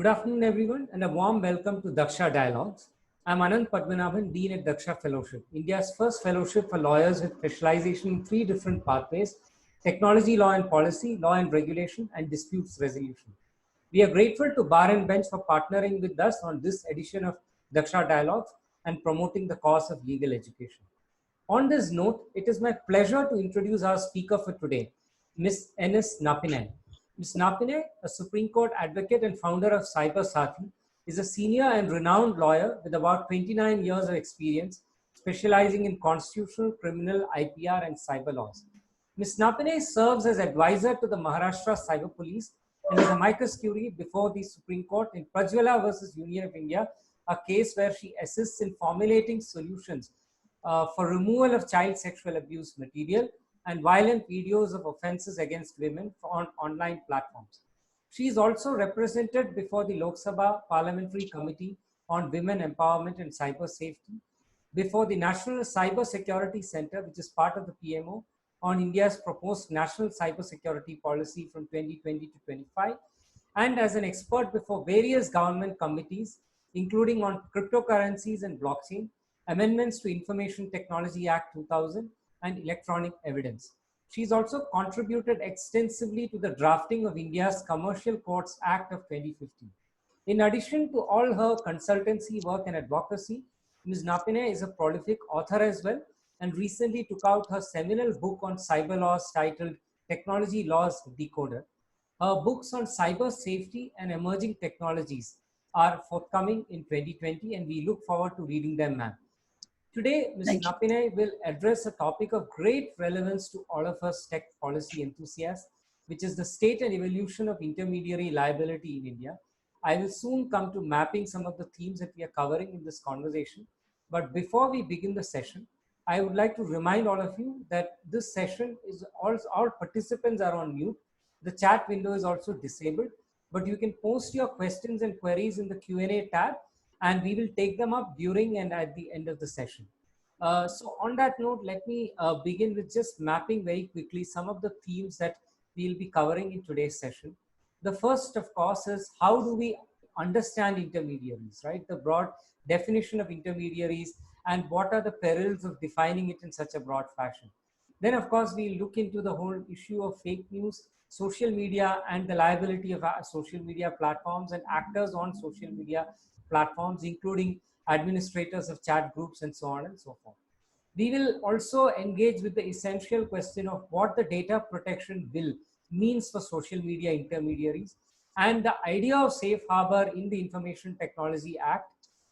Good afternoon, everyone, and a warm welcome to Daksha Dialogues. I'm Anand Padmanabhan, Dean at Daksha Fellowship, India's first fellowship for lawyers with specialization in three different pathways: technology, law and policy, law and regulation, and disputes resolution. We are grateful to Bar and Bench for partnering with us on this edition of Daksha Dialogues and promoting the cause of legal education. On this note, it is my pleasure to introduce our speaker for today, Ms. N.S. Napine. Ms. Napine, a Supreme Court advocate and founder of Cyber Sathi, is a senior and renowned lawyer with about 29 years of experience, specializing in constitutional, criminal, IPR, and cyber laws. Ms. Napine serves as advisor to the Maharashtra Cyber Police and is a amicus curiae before the Supreme Court in Prajwala versus Union of India, a case where she assists in formulating solutions for removal of child sexual abuse material and violent videos of offences against women on online platforms. She is also represented before the Lok Sabha Parliamentary Committee on Women Empowerment and Cyber Safety, before the National Cyber Security Center, which is part of the PMO, on India's proposed National Cyber Security Policy from 2020 to 25, and as an expert before various government committees, including on cryptocurrencies and blockchain, amendments to Information Technology Act 2000, and electronic evidence. She's also contributed extensively to the drafting of India's Commercial Courts Act of 2015. In addition to all her consultancy work and advocacy, Ms. Napine is a prolific author as well, and recently took out her seminal book on cyber laws titled Technology Laws Decoder. Her books on cyber safety and emerging technologies are forthcoming in 2020, and we look forward to reading them, ma'am. Today, Ms. Napine will address a topic of great relevance to all of us tech policy enthusiasts, which is the state and evolution of intermediary liability in India. I will soon come to mapping some of the themes that we are covering in this conversation. But before we begin the session, I would like to remind all of you that this session is all participants are on mute. The chat window is also disabled, but you can post your questions and queries in the Q&A tab, and we will take them up during and at the end of the session. So on that note, let me begin with just mapping very quickly some of the themes that we'll be covering in today's session. The first, of course, is how do we understand intermediaries, right? The broad definition of intermediaries and what are the perils of defining it in such a broad fashion. Then, of course, we'll look into the whole issue of fake news, social media, and the liability of social media platforms and actors on social media platforms, including administrators of chat groups and so on and so forth. We will also engage with the essential question of what the data protection bill means for social media intermediaries and the idea of safe harbor in the Information Technology Act.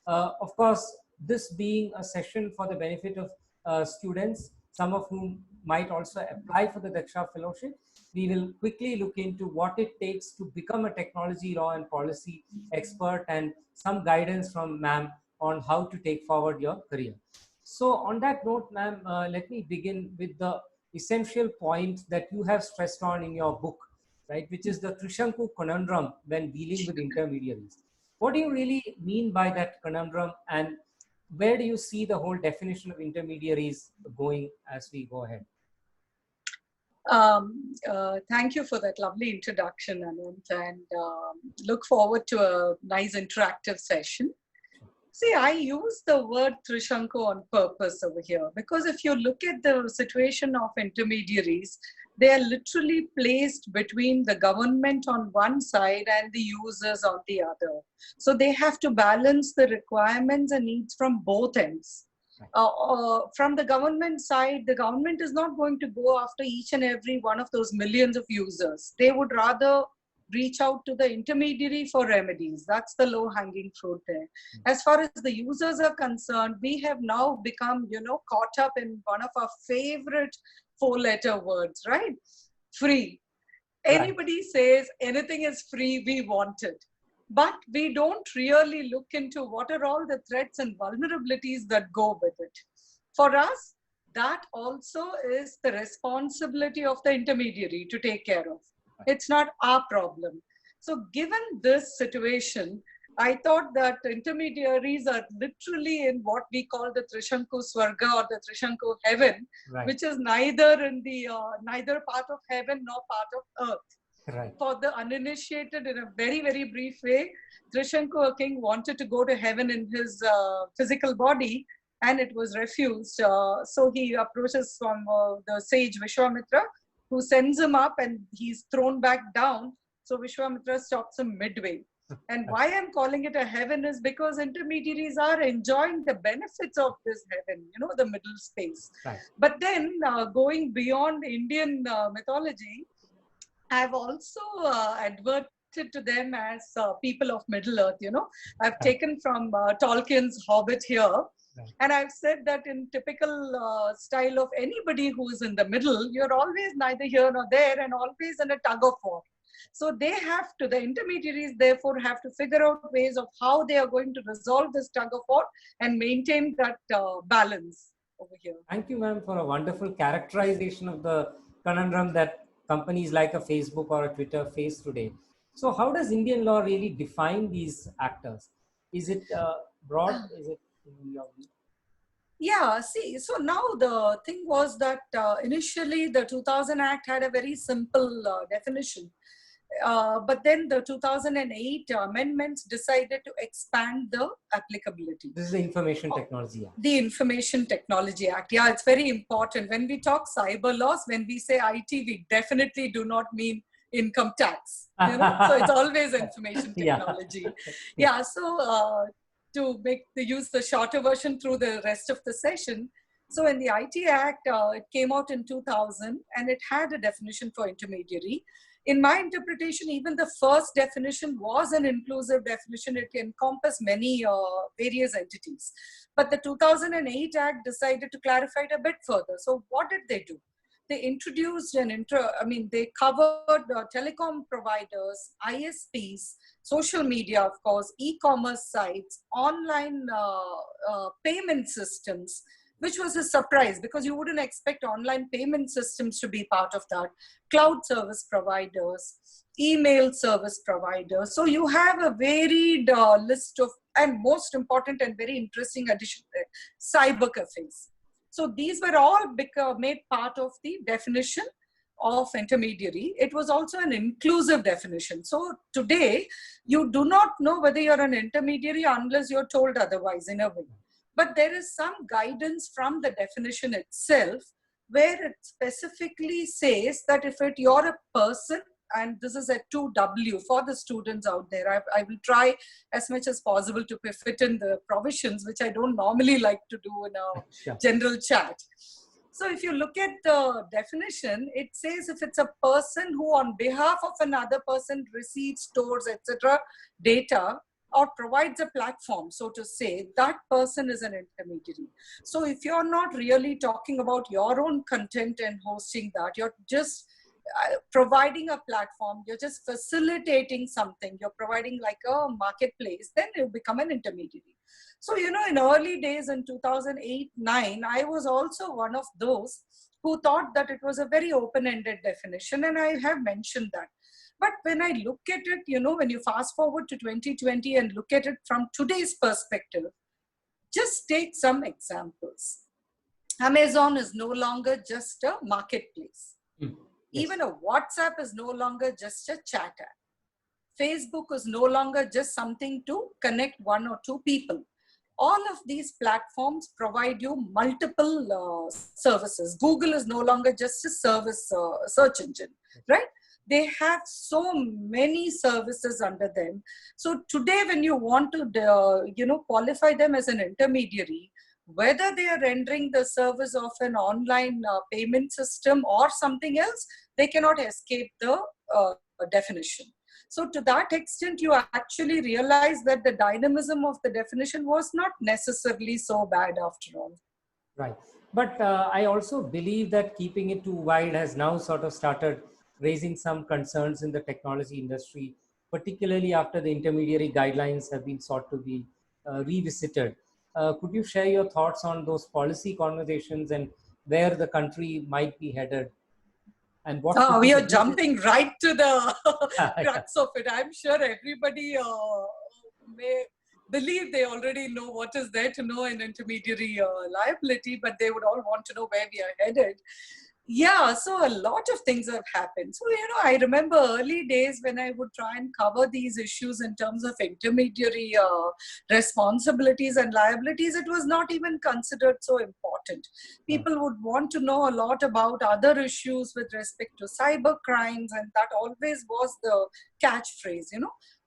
Of course, this being a session for the benefit of students, some of whom might also apply for the Daksha Fellowship, we will quickly look into what it takes to become a technology law and policy expert and some guidance from ma'am on how to take forward your career. So on that note, ma'am, let me begin with the essential point that you have stressed on in your book, right, which is the Trishanku conundrum when dealing with intermediaries. What do you really mean by that conundrum, and where do you see the whole definition of intermediaries going as we go ahead? Thank you for that lovely introduction, Anand, and look forward to a nice interactive session. See, I use the word Trishanku on purpose over here because if you look at the situation of intermediaries, they are literally placed between the government on one side and the users on the other. So they have to balance the requirements and needs from both ends. From the government side, the government is not going to go after each and every one of those millions of users. They would rather reach out to the intermediary for remedies. That's the low-hanging fruit there. As far as the users are concerned, we have now become, caught up in one of our favorite four-letter words, right? Free. Anybody says anything is free, we want it. But we don't really look into what are all the threats and vulnerabilities that go with it. For us, that also is the responsibility of the intermediary to take care of. It's not our problem. So given this situation, I thought that intermediaries are literally in what we call the Trishanku Swarga or the Trishanku heaven, which is neither in the neither part of heaven nor part of earth. Right. For the uninitiated, in a very, very brief way, Trishanku, a king, wanted to go to heaven in his physical body, and it was refused. So he approaches from the sage Vishwamitra, who sends him up, and he's thrown back down. So Vishwamitra stops him midway. And why I'm calling it a heaven is because intermediaries are enjoying the benefits of this heaven, the middle space. Right. But then going beyond Indian mythology, I've also adverted to them as people of Middle Earth. I've taken from Tolkien's Hobbit here, and I've said that in typical style of anybody who's in the middle, you're always neither here nor there, and always in a tug of war. So the intermediaries therefore have to figure out ways of how they are going to resolve this tug of war and maintain that balance over here. Thank you, ma'am, for a wonderful characterization of the conundrum that companies like a Facebook or a Twitter face today. So how does Indian law really define these actors? Is it broad? Is it in your view? Yeah, see, so now the thing was that initially the 2000 Act had a very simple definition. But then the 2008 amendments decided to expand the applicability. This is the Information Technology Act. The Information Technology Act. Yeah, it's very important. When we talk cyber laws, when we say IT, we definitely do not mean income tax. So it's always information technology. Yeah, so to use the shorter version through the rest of the session. So in the IT Act, it came out in 2000 and it had a definition for intermediary. In my interpretation, even the first definition was an inclusive definition. It encompassed many various entities. But the 2008 Act decided to clarify it a bit further. So what did they do? They introduced they covered telecom providers, ISPs, social media, of course, e-commerce sites, online payment systems, which was a surprise because you wouldn't expect online payment systems to be part of that. Cloud service providers, email service providers. So you have a varied list of, and most important and very interesting addition, cyber cafes. So these were all made part of the definition of intermediary. It was also an inclusive definition. So today, you do not know whether you're an intermediary unless you're told otherwise in a way. But there is some guidance from the definition itself where it specifically says that if you're a person, and this is a 2W for the students out there, I will try as much as possible to fit in the provisions, which I don't normally like to do in a general chat. So if you look at the definition, it says if it's a person who on behalf of another person receives, stores, etc. data, or provides a platform, so to say, that person is an intermediary. So if you're not really talking about your own content and hosting that, you're just providing a platform, you're just facilitating something, you're providing like a marketplace, then you become an intermediary. So, in early days in 2008-9, I was also one of those who thought that it was a very open-ended definition, and I have mentioned that. But when I look at it, when you fast forward to 2020 and look at it from today's perspective, just take some examples. Amazon is no longer just a marketplace. Yes. Even a WhatsApp is no longer just a chat app. Facebook is no longer just something to connect one or two people. All of these platforms provide you multiple services. Google is no longer just a service search engine, right? They have so many services under them. So today, when you want to, qualify them as an intermediary, whether they are rendering the service of an online payment system or something else, they cannot escape the definition. So to that extent, you actually realize that the dynamism of the definition was not necessarily so bad after all. Right. But I also believe that keeping it too wide has now sort of started raising some concerns in the technology industry, particularly after the intermediary guidelines have been sought to be revisited. Could you share your thoughts on those policy conversations and where the country might be headed? And what we are jumping right to the crux of it. I'm sure everybody may believe they already know what is there to know in intermediary liability, but they would all want to know where we are headed. Yeah, so a lot of things have happened. So, I remember early days when I would try and cover these issues in terms of intermediary responsibilities and liabilities, it was not even considered so important. People would want to know a lot about other issues with respect to cyber crimes, and that always was the catchphrase.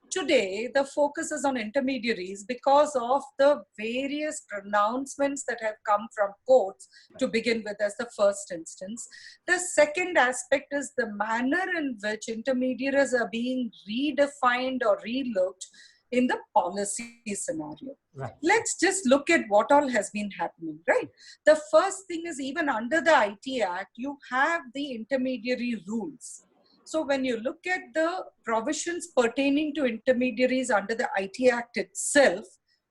Today, the focus is on intermediaries because of the various pronouncements that have come from courts to begin with as the first instance. The second aspect is the manner in which intermediaries are being redefined or relooked in the policy scenario. Right. Let's just look at what all has been happening, right? The first thing is, even under the IT Act, you have the intermediary rules. So when you look at the provisions pertaining to intermediaries under the IT Act itself,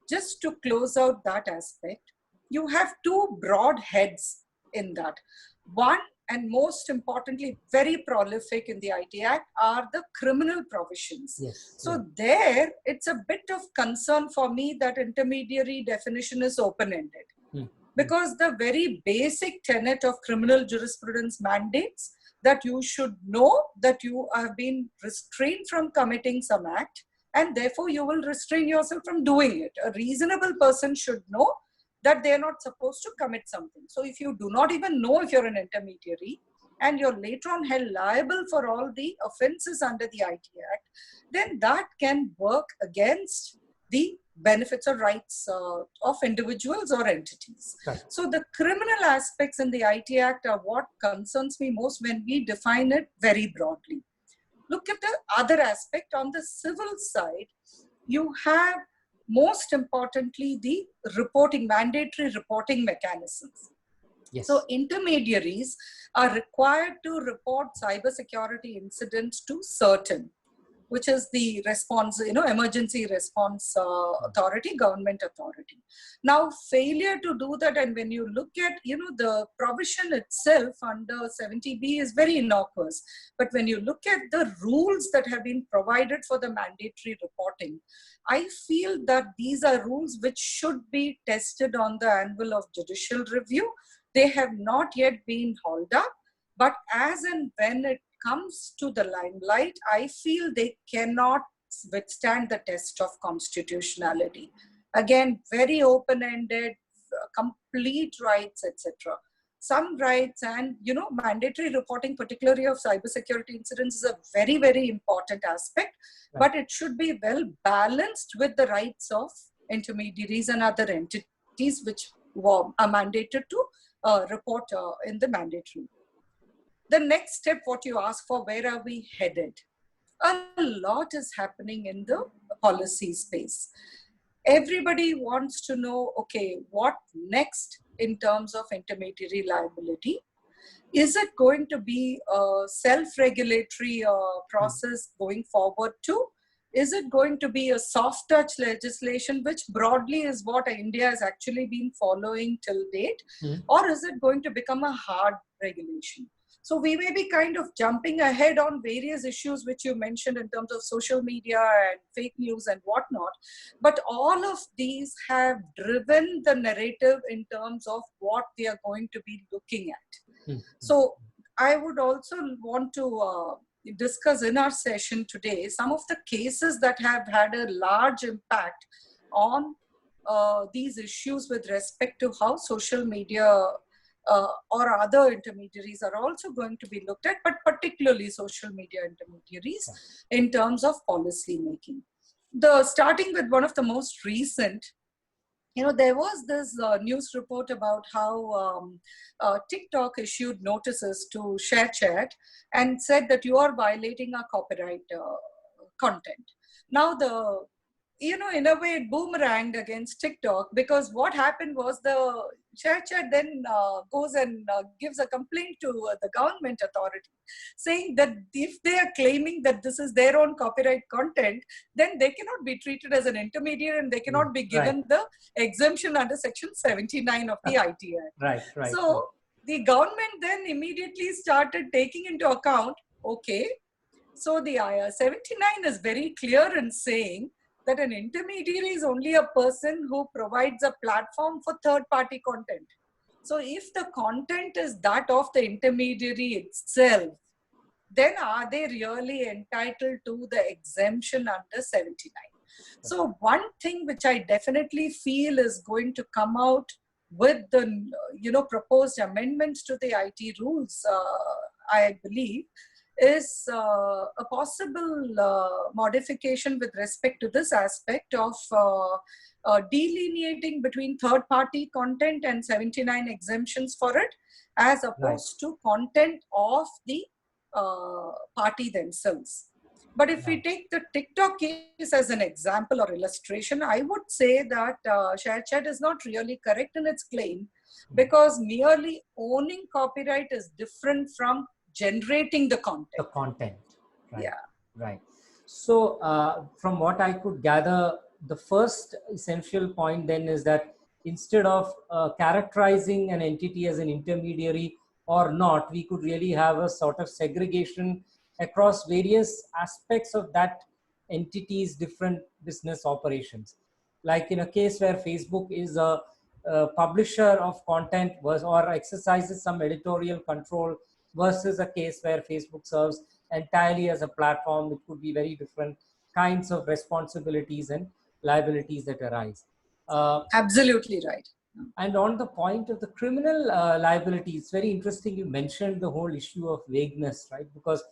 just to close out that aspect, you have two broad heads in that. One, and most importantly, very prolific in the IT Act, are the criminal provisions. Yes. So there, it's a bit of concern for me that intermediary definition is open-ended. Because the very basic tenet of criminal jurisprudence mandates that you should know that you have been restrained from committing some act, and therefore you will restrain yourself from doing it. A reasonable person should know that they are not supposed to commit something. So if you do not even know if you're an intermediary and you're later on held liable for all the offenses under the IT Act, then that can work against the benefits or rights of individuals or entities. Right. So the criminal aspects in the IT Act are what concerns me most when we define it very broadly. Look at the other aspect on the civil side. You have, most importantly, the mandatory reporting mechanisms. Yes. So intermediaries are required to report cybersecurity incidents to CERT-In, which is the response, emergency response authority, government authority. Now, failure to do that, and when you look at, the provision itself under 70B is very innocuous. But when you look at the rules that have been provided for the mandatory reporting, I feel that these are rules which should be tested on the anvil of judicial review. They have not yet been hauled up, but as and when it comes to the limelight, I feel they cannot withstand the test of constitutionality. Again, very open-ended, complete rights, etc. Some rights and, mandatory reporting, particularly of cybersecurity incidents, is a very, very important aspect, but it should be well balanced with the rights of intermediaries and other entities which are mandated to report in the mandatory. The next step, what you ask for, where are we headed? A lot is happening in the policy space. Everybody wants to know, okay, what next in terms of intermediary liability? Is it going to be a self-regulatory process going forward too? Is it going to be a soft touch legislation, which broadly is what India has actually been following till date? Or is it going to become a hard regulation? So we may be kind of jumping ahead on various issues which you mentioned in terms of social media and fake news and whatnot. But all of these have driven the narrative in terms of what we are going to be looking at. So I would also want to discuss in our session today some of the cases that have had a large impact on these issues with respect to how social media or other intermediaries are also going to be looked at, but particularly social media intermediaries in terms of policy making. Starting with one of the most recent, there was this news report about how TikTok issued notices to ShareChat and said that you are violating our copyright content. Now, in a way, it boomeranged against TikTok, because what happened was the ShareChat then goes and gives a complaint to the government authority, saying that if they are claiming that this is their own copyright content, then they cannot be treated as an intermediary and they cannot be given the exemption under Section 79 of the IT Act. Right. So the government then immediately started taking into account, okay, so the 79 is very clear in saying that an intermediary is only a person who provides a platform for third-party content. So if the content is that of the intermediary itself, then are they really entitled to the exemption under 79? So one thing which I definitely feel is going to come out with the proposed amendments to the IT rules, I believe, is a possible modification with respect to this aspect of delineating between third-party content and 79 exemptions for it, as opposed to content of the party themselves. But if we take the TikTok case as an example or illustration, I would say that ShareChat is not really correct in its claim, because merely owning copyright is different from generating the content. The content, right? Yeah. Right. So from what I could gather, the first essential point then is that instead of characterizing an entity as an intermediary or not, we could really have a sort of segregation across various aspects of that entity's different business operations. Like in a case where Facebook is a publisher of content or exercises some editorial control, versus a case where Facebook serves entirely as a platform, it could be very different kinds of responsibilities and liabilities that arise. Absolutely right. And on the point of the criminal liability, it's very interesting you mentioned the whole issue of vagueness, right? Because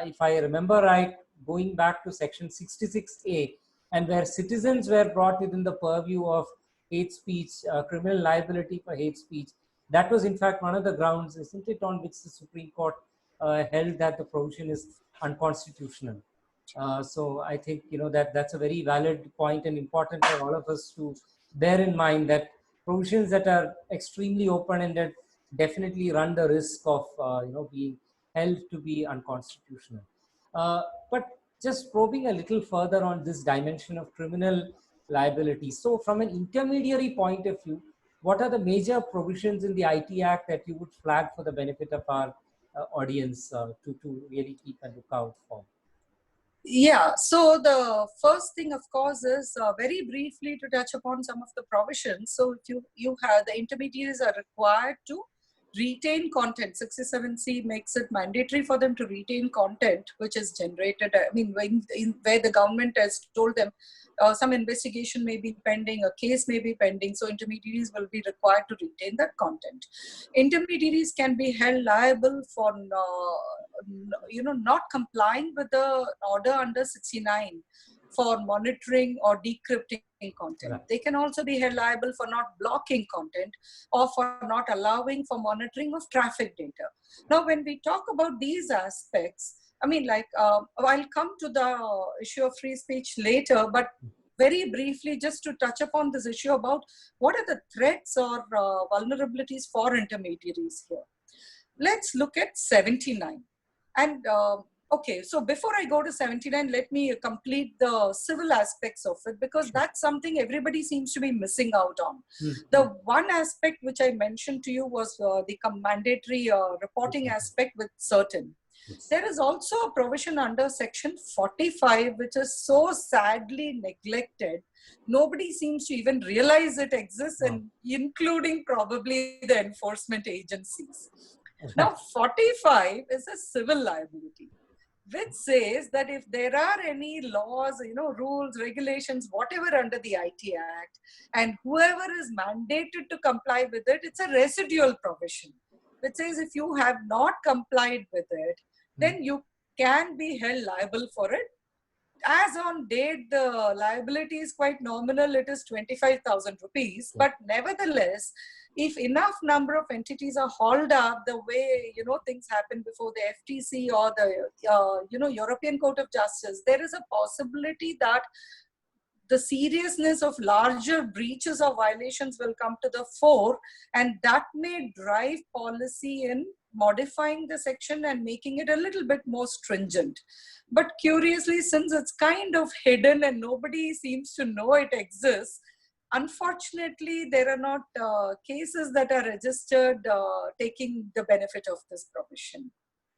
if I remember right, going back to section 66A, and where citizens were brought within the purview of hate speech, criminal liability for hate speech, that was in fact one of the grounds, isn't it, on which the Supreme Court held that the provision is unconstitutional. So I think that's a very valid point and important for all of us to bear in mind, that provisions that are extremely open-ended definitely run the risk of being held to be unconstitutional. But just probing a little further on this dimension of criminal liability. So from an intermediary point of view, what are the major provisions in the IT Act that you would flag for the benefit of our audience to really keep a lookout for? Yeah, so the first thing, of course, is very briefly to touch upon some of the provisions. So if you have, the intermediaries are required to retain content. 67C makes it mandatory for them to retain content which is generated. I mean, where the government has told them some investigation may be pending, a case may be pending, so intermediaries will be required to retain that content. Intermediaries can be held liable for not complying with the order under 69 for monitoring or decrypting content. Right. They can also be held liable for not blocking content or for not allowing for monitoring of traffic data. Now, when we talk about these aspects, I mean, like, I'll come to the issue of free speech later, but very briefly, just to touch upon this issue about what are the threats or vulnerabilities for intermediaries here. Let's look at 79. And okay, so before I go to 79, let me complete the civil aspects of it, because that's something everybody seems to be missing out on. Mm-hmm. The one aspect which I mentioned to you was the mandatory reporting aspect with certain. Yes. There is also a provision under section 45, which is so sadly neglected. Nobody seems to even realize it exists, and including probably the enforcement agencies. Now, 45 is a civil liability, which says that if there are any laws, rules, regulations, whatever under the IT Act, and whoever is mandated to comply with it, it's a residual provision, which says if you have not complied with it, then you can be held liable for it. As on date, the liability is quite nominal. It is 25,000 rupees. But nevertheless, if enough number of entities are hauled up the way, things happen before the FTC or the, European Court of Justice, there is a possibility that the seriousness of larger breaches or violations will come to the fore, and that may drive policy in modifying the section and making it a little bit more stringent. But curiously, since it's kind of hidden and nobody seems to know it exists, unfortunately, there are not cases that are registered taking the benefit of this provision.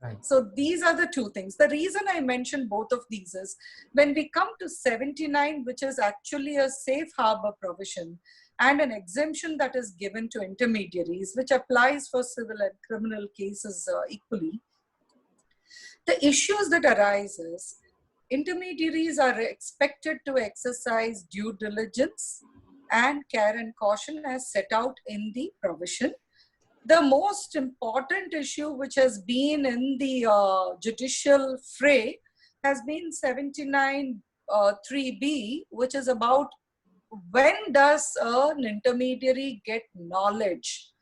Right. So these are the two things. The reason I mentioned both of these is when we come to 79, which is actually a safe harbor provision and an exemption that is given to intermediaries, which applies for civil and criminal cases equally. The issues that arise is intermediaries are expected to exercise due diligence and care and caution as set out in the provision. The most important issue which has been in the judicial fray has been 79 3B, which is about when does an intermediary get knowledge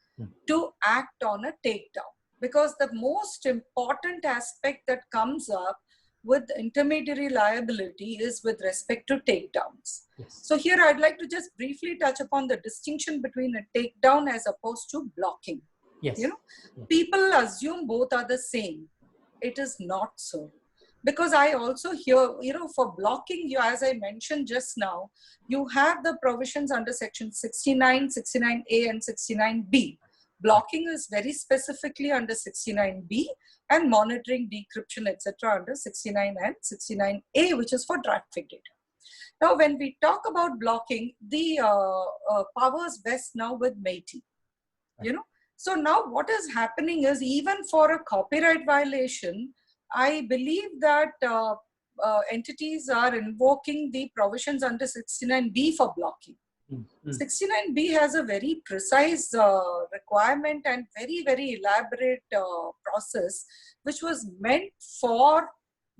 to act on a takedown. Because the most important aspect that comes up with intermediary liability is with respect to takedowns. Yes. So here I'd like to just briefly touch upon the distinction between a takedown as opposed to blocking. Yes. You know, people assume both are the same. It is not so. Because I also hear, for blocking, as I mentioned just now, you have the provisions under section 69, 69A and 69B. Blocking is very specifically under 69B and monitoring, decryption, etc. under 69 and 69A, which is for traffic data. Now, when we talk about blocking, the powers vest now with MeitY, So now what is happening is even for a copyright violation, I believe that entities are invoking the provisions under 69B for blocking. 69B has a very precise requirement and very, very elaborate process, which was meant for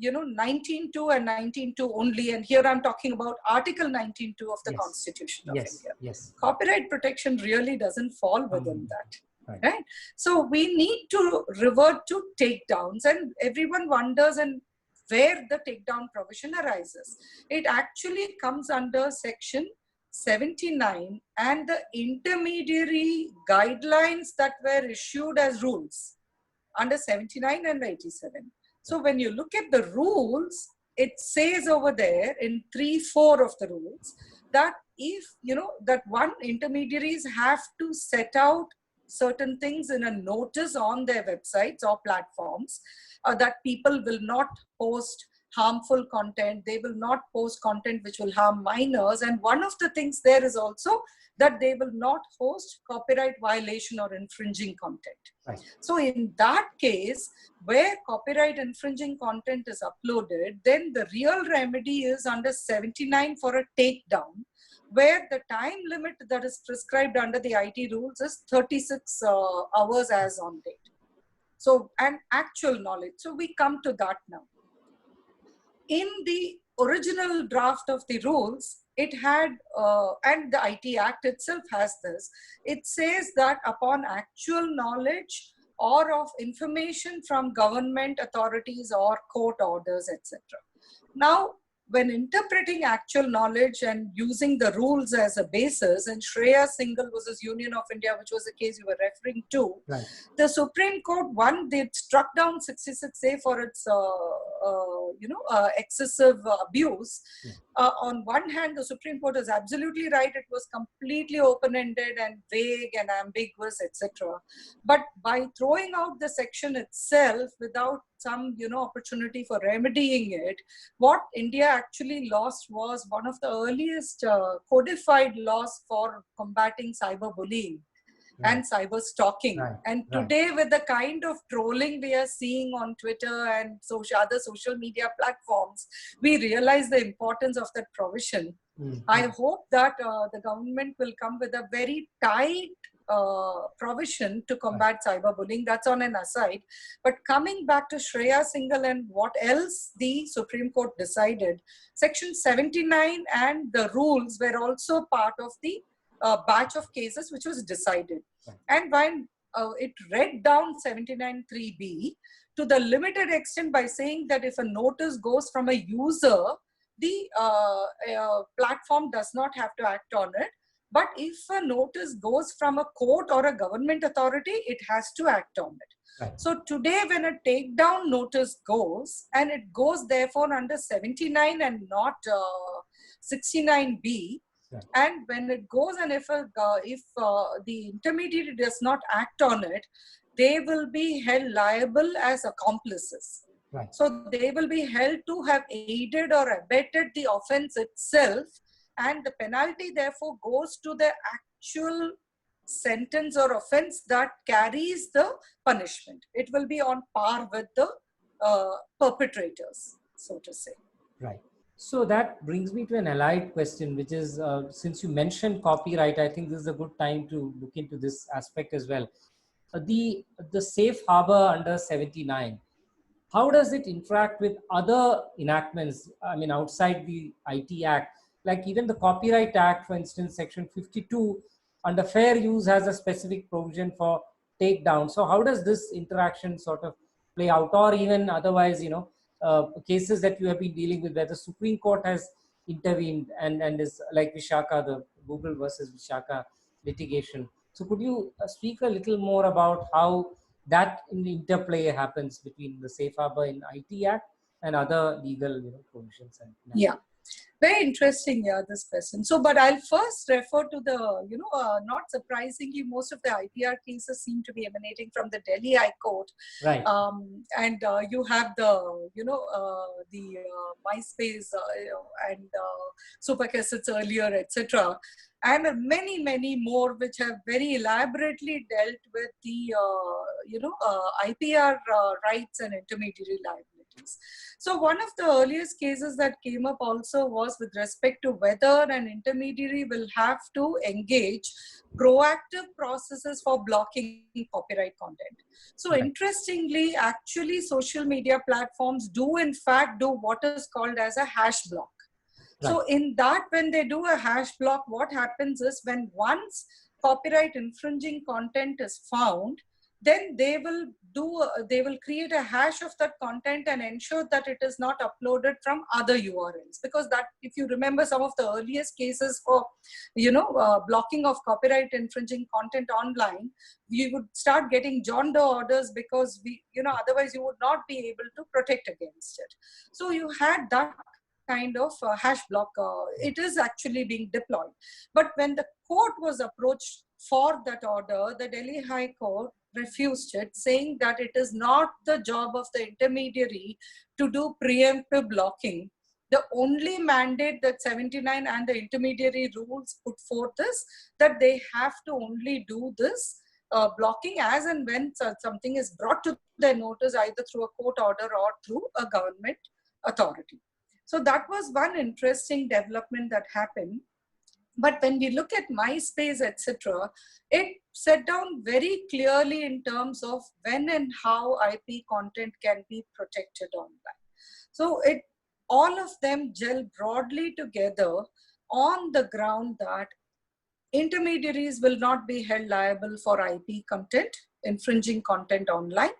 19.2 and 19.2 only. And here I'm talking about Article 19.2 of the Constitution of India. Yes. Copyright protection really doesn't fall within that. Right? So we need to revert to takedowns, and everyone wonders and where the takedown provision arises. It actually comes under section 79 and the intermediary guidelines that were issued as rules under 79 and 87. So when you look at the rules, it says over there in 3.4 of the rules that if, that one, intermediaries have to set out certain things in a notice on their websites or platforms, that people will not post harmful content, they will not post content which will harm minors, and one of the things there is also that they will not host copyright violation or infringing content. Right. So in that case, where copyright infringing content is uploaded, then the real remedy is under 79 for a takedown, where the time limit that is prescribed under the IT rules is 36 hours as on date. So, and actual knowledge. So we come to that now. In the original draft of the rules, it had, and the IT Act itself has this, it says that upon actual knowledge or of information from government authorities or court orders, etc. Now, when interpreting actual knowledge and using the rules as a basis, and Shreya Singhal versus Union of India, which was the case you were referring to, right, the Supreme Court, they struck down 66A for its, excessive abuse. On one hand, the Supreme Court is absolutely right. It was completely open-ended and vague and ambiguous, etc. But by throwing out the section itself without some, opportunity for remedying it, what India actually lost was one of the earliest codified laws for combating cyberbullying. Right. And cyber stalking. Right. And today, with the kind of trolling we are seeing on Twitter and other social media platforms, we realize the importance of that provision. I hope that the government will come with a very tight provision to combat cyberbullying. That's on an aside. But coming back to Shreya Singhal and what else the Supreme Court decided, Section 79 and the rules were also part of the batch of cases which was decided. And when it read down 79(3)(b) to the limited extent by saying that if a notice goes from a user, the platform does not have to act on it. But if a notice goes from a court or a government authority, it has to act on it. Right. So today, when a takedown notice goes, and it goes therefore under 79 and not 69B, Right. And when it goes, and if the intermediary does not act on it, they will be held liable as accomplices. Right. So they will be held to have aided or abetted the offense itself, and the penalty therefore goes to the actual sentence or offense that carries the punishment. It will be on par with the perpetrators, so to say. Right. So that brings me to an allied question, which is since you mentioned copyright, I think this is a good time to look into this aspect as well. The safe harbor under 79, how does it interact with other enactments? I mean, outside the IT Act, like even the Copyright Act, for instance, Section 52 under fair use has a specific provision for takedown. So how does this interaction sort of play out, or even otherwise, cases that you have been dealing with where the Supreme Court has intervened and is like Vishaka, the Google versus Vishaka litigation. So could you speak a little more about how that interplay happens between the safe harbor in IT Act and other legal provisions? Yeah. Very interesting, yeah, this question. So, but I'll first refer to the, not surprisingly, most of the IPR cases seem to be emanating from the Delhi High Court. Right. And you have the, the MySpace and Super Cassettes earlier, etc. And many, many more which have very elaborately dealt with the, IPR rights and intermediary liabilities. So one of the earliest cases that came up also was with respect to whether an intermediary will have to engage proactive processes for blocking copyright content. So Right. interestingly, actually social media platforms do in fact do what is called as a hash block. So Right. in that, when they do a hash block, what happens is when once copyright infringing content is found, then they will create a hash of that content and ensure that it is not uploaded from other URLs. Because that, if you remember some of the earliest cases for, blocking of copyright infringing content online, you would start getting John Doe orders because otherwise you would not be able to protect against it. So you had that kind of hash block. It is actually being deployed. But when the court was approached for that order, the Delhi High Court refused it, saying that it is not the job of the intermediary to do preemptive blocking. The only mandate that 79 and the intermediary rules put forth is that they have to only do this blocking as and when something is brought to their notice, either through a court order or through a government authority. So that was one interesting development that happened. But when we look at MySpace, etc., it set down very clearly in terms of when and how IP content can be protected online. So all of them gel broadly together on the ground that intermediaries will not be held liable for IP content, infringing content online.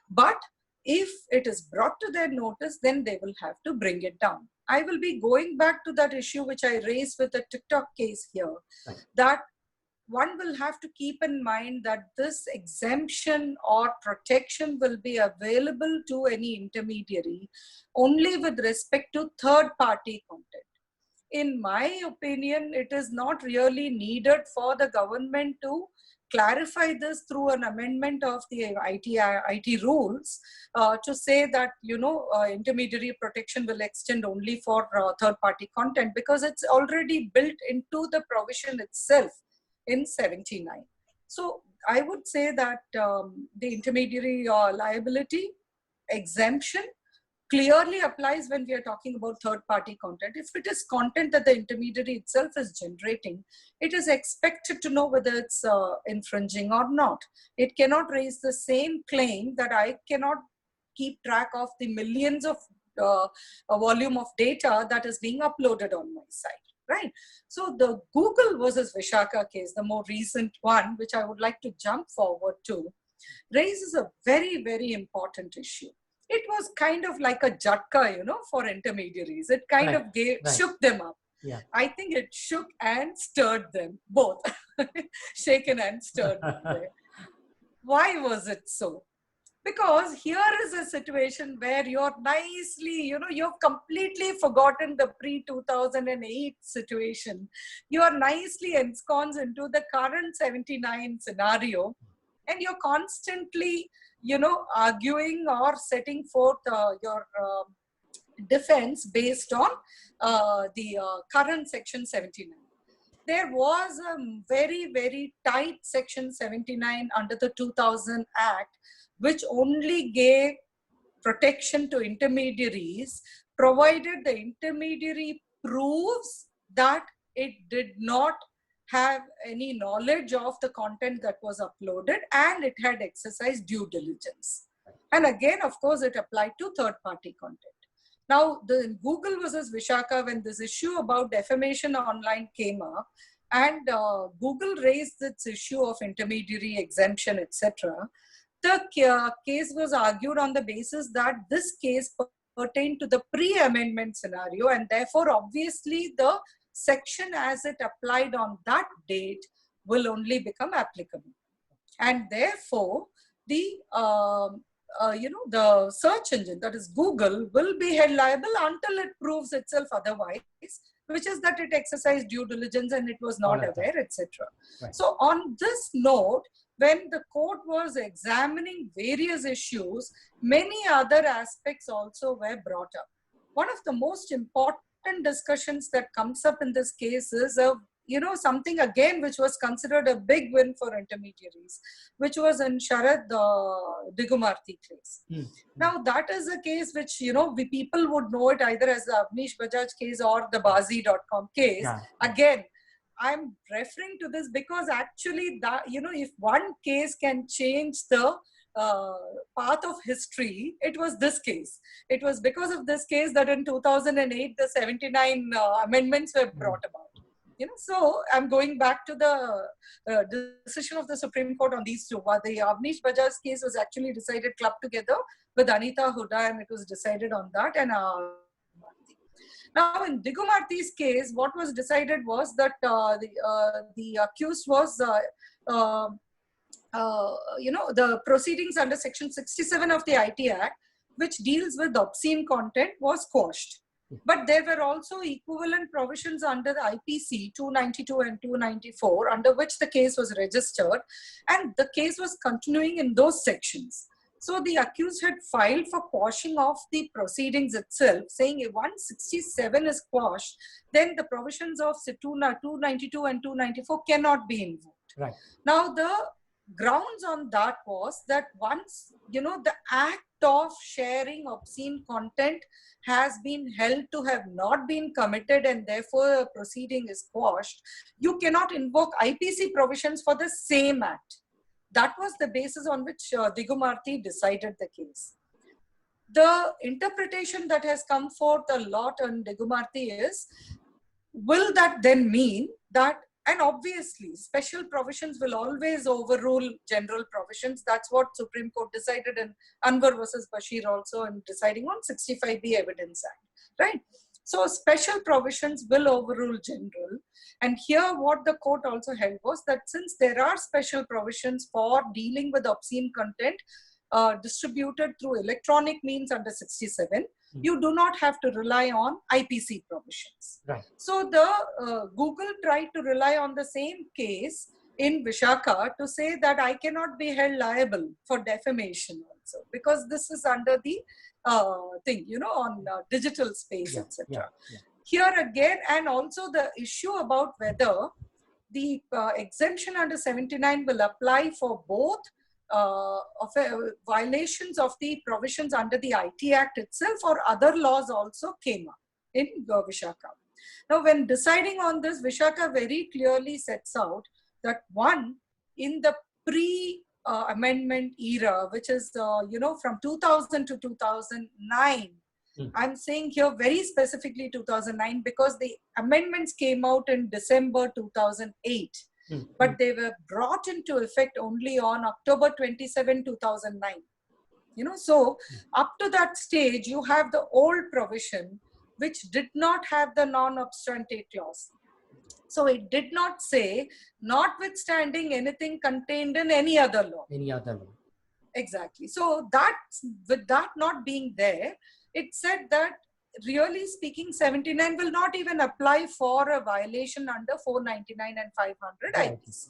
But if it is brought to their notice, then they will have to bring it down. I will be going back to that issue which I raised with the TikTok case here, that one will have to keep in mind that this exemption or protection will be available to any intermediary only with respect to third-party content. In my opinion, it is not really needed for the government to clarify this through an amendment of the IT rules to say that, intermediary protection will extend only for third-party content, because it's already built into the provision itself in 79. So I would say that the intermediary liability exemption clearly applies when we are talking about third-party content. If it is content that the intermediary itself is generating, it is expected to know whether it's infringing or not. It cannot raise the same claim that I cannot keep track of the millions of a volume of data that is being uploaded on my site, right? So the Google versus Vishaka case, the more recent one, which I would like to jump forward to, raises a very, very important issue. It was kind of like a jatka, for intermediaries. It kind of shook them up. Yeah. I think it shook and stirred them, both. Shaken and stirred them. Why was it so? Because here is a situation where you're nicely, you've completely forgotten the pre-2008 situation. You're nicely ensconced into the current 79 scenario, and you're constantly, arguing or setting forth your defense based on the current section 79. There was a very, very tight section 79 under the 2000 Act, which only gave protection to intermediaries, provided the intermediary proves that it did not have any knowledge of the content that was uploaded and it had exercised due diligence. And again, of course, it applied to third-party content. Now, the Google versus Vishaka, when this issue about defamation online came up, and Google raised this issue of intermediary exemption, etc., the case was argued on the basis that this case pertained to the pre-amendment scenario, and therefore, obviously, the section as it applied on that date will only become applicable. And therefore, the the search engine, that is Google, will be held liable until it proves itself otherwise, which is that it exercised due diligence and it was not aware, etc. Right. So on this note, when the court was examining various issues, many other aspects also were brought up. One of the most important discussions that comes up in this case is something again which was considered a big win for intermediaries, which was in Sharad Digumarti case. Now that is a case which, people would know it either as the Avnish Bajaj case or the Bazi.com case. Yeah. Again, I'm referring to this because actually that, if one case can change the path of history, it was this case. It was because of this case that in 2008, the 79 amendments were brought about. So I'm going back to the decision of the Supreme Court on these two. The Avnish Bajaj case was actually decided clubbed together with Anita Huda, and it was decided on that. And now in Digumarti's case, what was decided was that the accused was, the proceedings under Section 67 of the IT Act, which deals with obscene content, was quashed. But there were also equivalent provisions under the IPC 292 and 294, under which the case was registered, and the case was continuing in those sections. So the accused had filed for quashing of the proceedings itself, saying if 167 is quashed, then the provisions of 292 and 294 cannot be invoked. Right. Now the grounds on that was that once, the act of sharing obscene content has been held to have not been committed and therefore a proceeding is quashed, you cannot invoke IPC provisions for the same act. That was the basis on which Digumarti decided the case. The interpretation that has come forth a lot on Digumarti is, will that then mean that, and obviously special provisions will always overrule general provisions. That's what Supreme Court decided in Anwar versus Bashir also in deciding on 65B Evidence Act, right? So special provisions will overrule general. And here what the court also held was that since there are special provisions for dealing with obscene content distributed through electronic means under 67, you do not have to rely on IPC provisions. Right. So the Google tried to rely on the same case in Vishaka to say that I cannot be held liable for defamation also, because this is under the thing, on digital space, etc. Yeah. Here again, and also the issue about whether the exemption under 79 will apply for both violations of the provisions under the IT Act itself or other laws also came up in Vishaka. Now, when deciding on this, Vishaka very clearly sets out that one, in the pre-amendment era, which is, from 2000 to 2009, I'm saying here very specifically 2009 because the amendments came out in December 2008. But they were brought into effect only on October 27, 2009. So up to that stage, you have the old provision, which did not have the non-obstante clause. So it did not say, notwithstanding anything contained in any other law. Any other law. Exactly. So that, with that not being there, it said that really speaking, 79 will not even apply for a violation under 499 and 500 Yeah, IPC.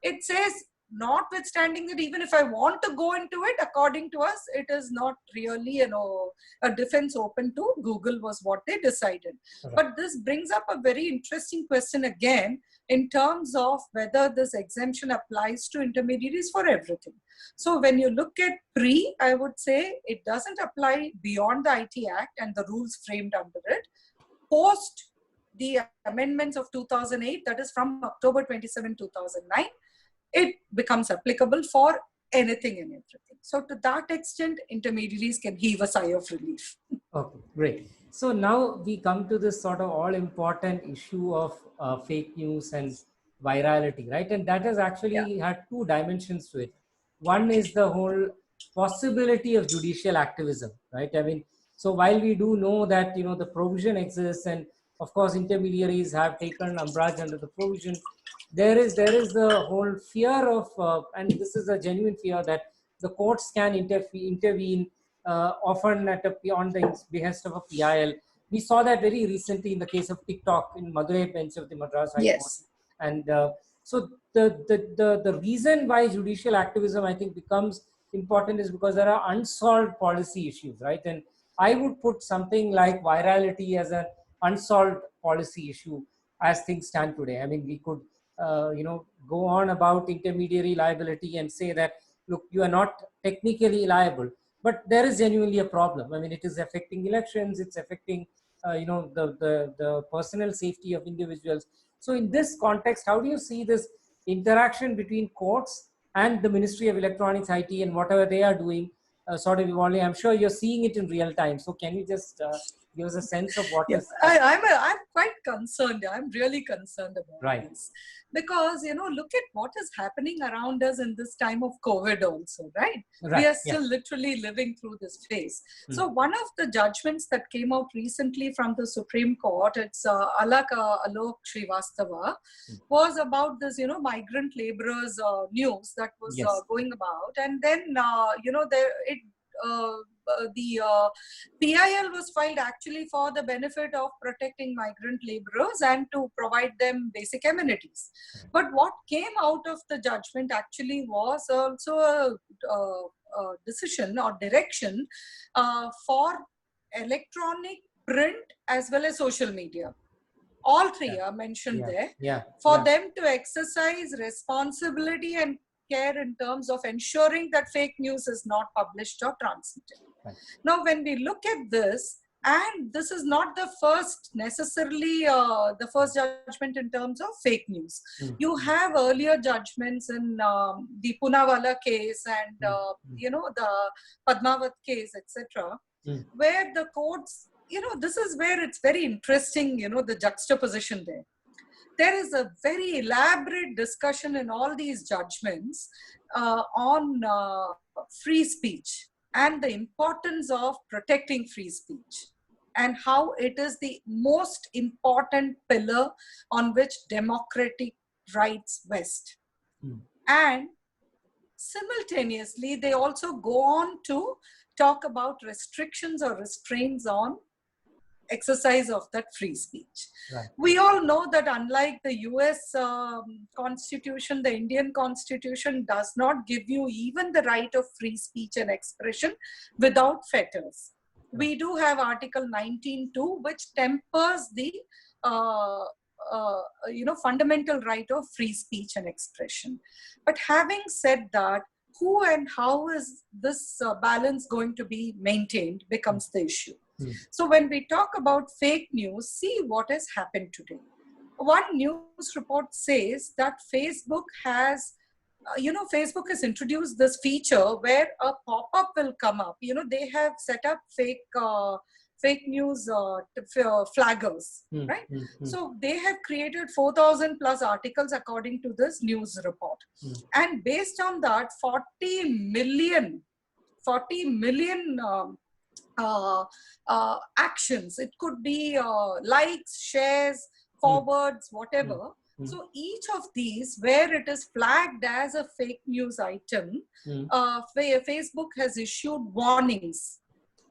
It says, notwithstanding that, even if I want to go into it, according to us, it is not really, a defense open to Google, was what they decided. right. But this brings up a very interesting question again, in terms of whether this exemption applies to intermediaries for everything. So when you look at pre, I would say it doesn't apply beyond the IT Act and the rules framed under it. Post the amendments of 2008, that is from October 27, 2009, it becomes applicable for anything and everything. So to that extent, intermediaries can heave a sigh of relief. Okay, great. So now we come to this sort of all important issue of fake news and virality, right? And that has Yeah. actually had two dimensions to it. One is the whole possibility of judicial activism, right? I mean, so while we do know that, the provision exists, and of course intermediaries have taken umbrage under the provision, there is the whole fear of, and this is a genuine fear, that the courts can intervene often on the behest of a PIL. We saw that very recently in the case of TikTok in Madurai bench of the Madras High Court. Yes. And so the reason why judicial activism, I think, becomes important is because there are unsolved policy issues, right? And I would put something like virality as an unsolved policy issue as things stand today. I mean, we could, go on about intermediary liability and say that, look, you are not technically liable, but there is genuinely a problem. I mean, it is affecting elections, it's affecting, the personal safety of individuals. So in this context, how do you see this interaction between courts and the Ministry of Electronics, IT, and whatever they are doing sort of evolving? I'm sure you're seeing it in real time. So can you just give us a sense of what Yeah, is I'm quite concerned. I'm really concerned about right? this, because look at what is happening around us in this time of COVID also, right? Right. We are Yeah. still literally living through this phase. Hmm. So one of the judgments that came out recently from the Supreme Court, it's Alok Srivastava, was about this, migrant laborers news that was Yes. going about, and then the PIL was filed actually for the benefit of protecting migrant laborers and to provide them basic amenities. But what came out of the judgment actually was also a decision or direction for electronic, print, as well as social media. All three are mentioned there, for them to exercise responsibility and care in terms of ensuring that fake news is not published or transmitted. Right. Now, when we look at this, and this is not the first necessarily the first judgment in terms of fake news. You have earlier judgments in the Poonawalla case and the Padmavat case, etc., where the courts, this is where it's very interesting, the juxtaposition there. There is a very elaborate discussion in all these judgments on free speech and the importance of protecting free speech, and how it is the most important pillar on which democratic rights vest. And simultaneously, they also go on to talk about restrictions or restraints on exercise of that free speech. Right. We all know that unlike the US Constitution, the Indian Constitution does not give you even the right of free speech and expression without fetters. We do have Article 19(2), which tempers the fundamental right of free speech and expression. But having said that, who and how is this balance going to be maintained becomes the issue. So when we talk about fake news, see what has happened today. One news report says that Facebook has introduced this feature where a pop-up will come up. They have set up fake news flaggers, right? So they have created 4,000 plus articles according to this news report. And based on that, 40 million actions. It could be likes, shares, forwards, whatever, So each of these, where it is flagged as a fake news item, Facebook has issued warnings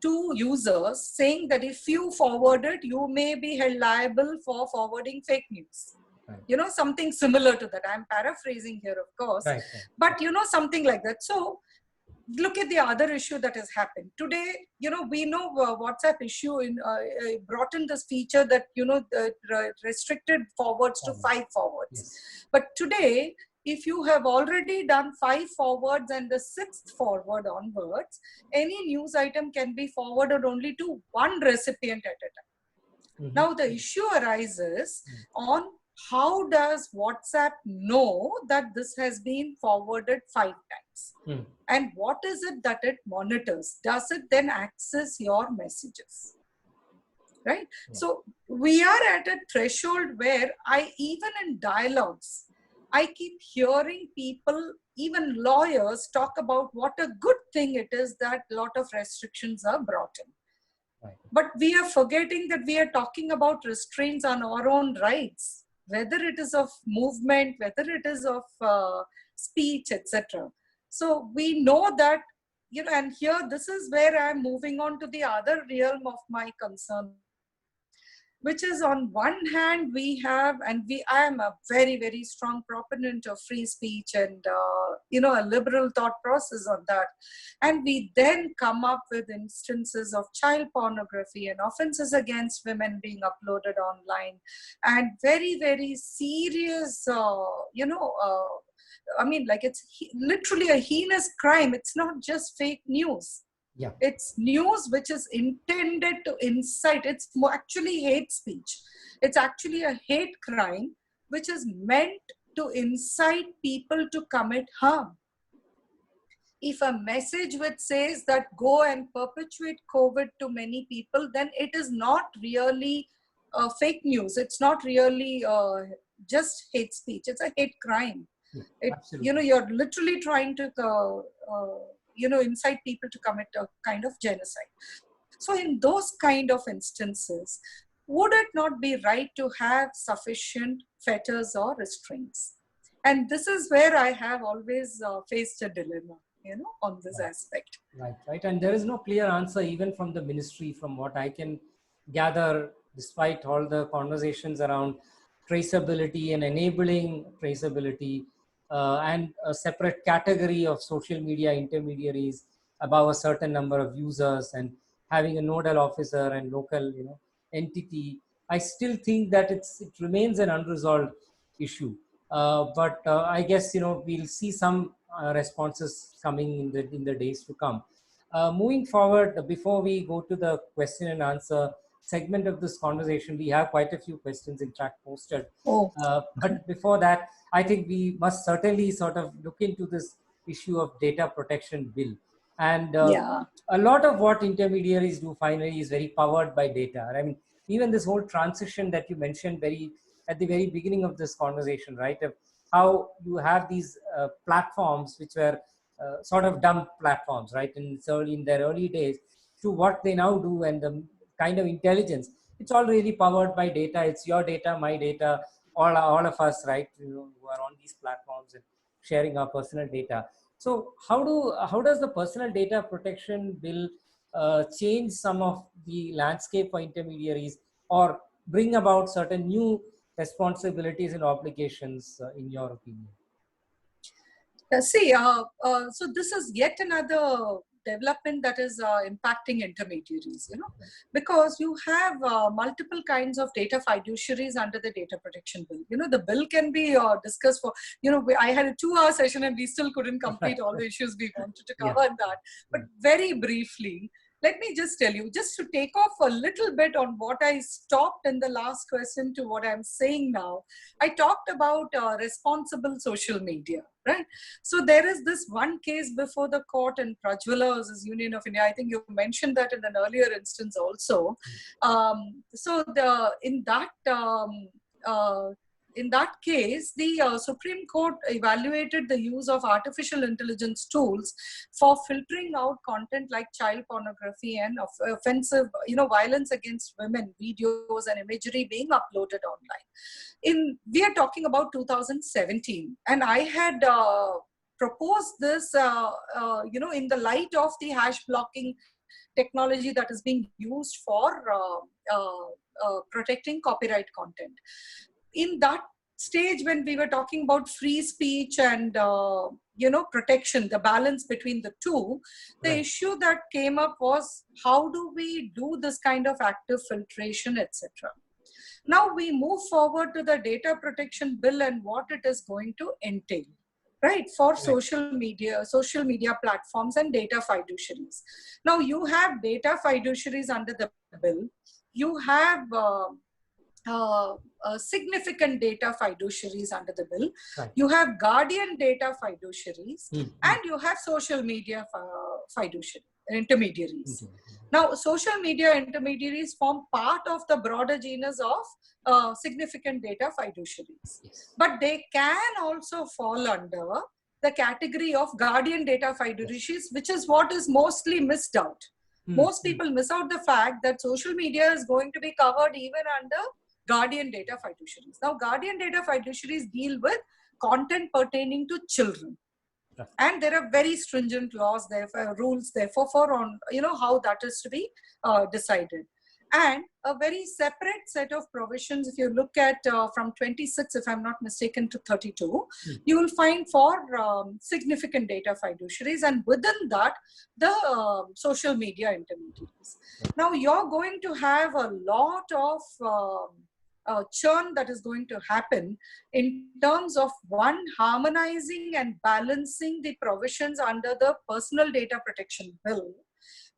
to users saying that if you forward it, you may be held liable for forwarding fake news. Right. You know, something similar to that. I'm paraphrasing here, of course, Right. but you know, something like that. So look at the other issue that has happened today. You know, we know WhatsApp issue brought in this feature that, you know, restricted forwards to 5 forwards. Yes. But today, if you have already done 5 forwards and the 6th forward onwards, any news item can be forwarded only to one recipient at a time. Now the issue arises on how does WhatsApp know that this has been forwarded 5 times? And what is it that it monitors? Does it then access your messages? Right? Yeah. So we are at a threshold where even in dialogues, I keep hearing people, even lawyers, talk about what a good thing it is that a lot of restrictions are brought in. Right. But we are forgetting that we are talking about restraints on our own rights, whether it is of movement, whether it is of speech, etc. So we know that, you know, and here this is where I'm moving on to the other realm of my concern, which is on one hand we have, and I am a very, very strong proponent of free speech and, you know, a liberal thought process on that. And we then come up with instances of child pornography and offenses against women being uploaded online, and very, very serious, you know, I mean, like it's literally a heinous crime. It's not just fake news. Yeah. It's news which is intended to incite. It's actually hate speech. It's actually a hate crime which is meant to incite people to commit harm. If a message which says that go and perpetuate COVID to many people, then it is not really fake news. It's not really just hate speech. It's a hate crime. Yeah, you know, you're literally trying to you know, incite people to commit a kind of genocide. So in those kind of instances, would it not be right to have sufficient fetters or restraints? And this is where I have always faced a dilemma, you know, on this aspect. Right. And there is no clear answer even from the ministry, from what I can gather, despite all the conversations around traceability and enabling traceability, and a separate category of social media intermediaries above a certain number of users, and having a nodal officer and local, you know, entity. I still think that it remains an unresolved issue. But I guess, you know, we'll see some responses coming in the days to come. Moving forward, before we go to the question and answer segment of this conversation, we have quite a few questions in fact posted. But before that, I think we must certainly sort of look into this issue of data protection bill. And a lot of what intermediaries do finally is very powered by data. I mean, even this whole transition that you mentioned at the very beginning of this conversation, right? Of how you have these platforms which were sort of dumb platforms, right? In their early days, to what they now do, and the kind of intelligence. It's all really powered by data. It's your data, my data, all of us, right? You know, who are on these platforms and sharing our personal data. So how does the personal data protection bill change some of the landscape for intermediaries, or bring about certain new responsibilities and obligations, in your opinion? So this is yet another development that is impacting intermediaries, you know, because you have multiple kinds of data fiduciaries under the data protection bill. You know, the bill can be discussed for, you know, I had a 2-hour session and we still couldn't complete all the issues we wanted to cover in that. But very briefly, let me just tell you, just to take off a little bit on what I stopped in the last question to what I'm saying now. I talked about responsible social media, right? So there is this one case before the court in Prajwala versus Union of India. I think you mentioned that in an earlier instance also. So in that in that case, the Supreme Court evaluated the use of artificial intelligence tools for filtering out content like child pornography and offensive, violence against women, videos and imagery being uploaded online. We are talking about 2017, and I had proposed this, in the light of the hash blocking technology that is being used for protecting copyright content. In that stage, when we were talking about free speech and protection, the balance between the two, the issue that came up was, how do we do this kind of active filtration, etc. Now we move forward to the data protection bill and what it is going to entail, right, for social media platforms and data fiduciaries. Now you have data fiduciaries under the bill. You have significant data fiduciaries under the bill. You have guardian data fiduciaries, and you have social media intermediaries. Now, social media intermediaries form part of the broader genus of significant data fiduciaries. But they can also fall under the category of guardian data fiduciaries, which is what is mostly missed out. Most people miss out the fact that social media is going to be covered even under guardian data fiduciaries. Now, guardian data fiduciaries deal with content pertaining to children. And there are very stringent laws, therefore, rules, therefore, on how that is to be decided. And a very separate set of provisions, if you look at from 26, if I'm not mistaken, to 32, you will find for significant data fiduciaries, and within that, the social media intermediaries. Now, you're going to have a lot of churn that is going to happen in terms of, one, harmonizing and balancing the provisions under the Personal Data Protection Bill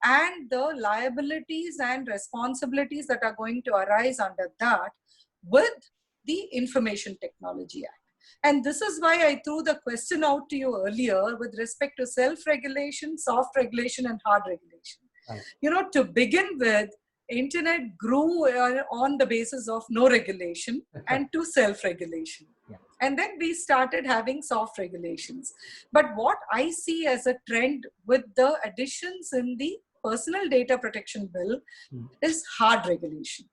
and the liabilities and responsibilities that are going to arise under that with the Information Technology Act. And this is why I threw the question out to you earlier with respect to self-regulation, soft regulation, and hard regulation. To begin with, Internet grew on the basis of no regulation and to self-regulation. And then we started having soft regulations. But what I see as a trend with the additions in the Personal Data Protection Bill is hard regulation.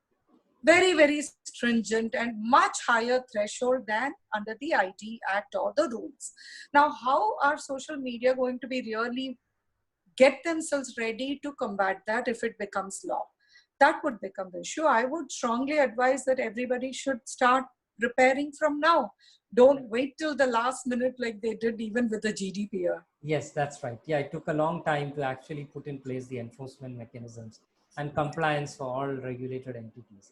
Very, very stringent and much higher threshold than under the IT Act or the rules. Now, how are social media going to be really get themselves ready to combat that if it becomes law? That would become the issue. I would strongly advise that everybody should start preparing from now. Don't wait till the last minute like they did even with the GDPR. Yes, that's right. Yeah, it took a long time to actually put in place the enforcement mechanisms and compliance for all regulated entities.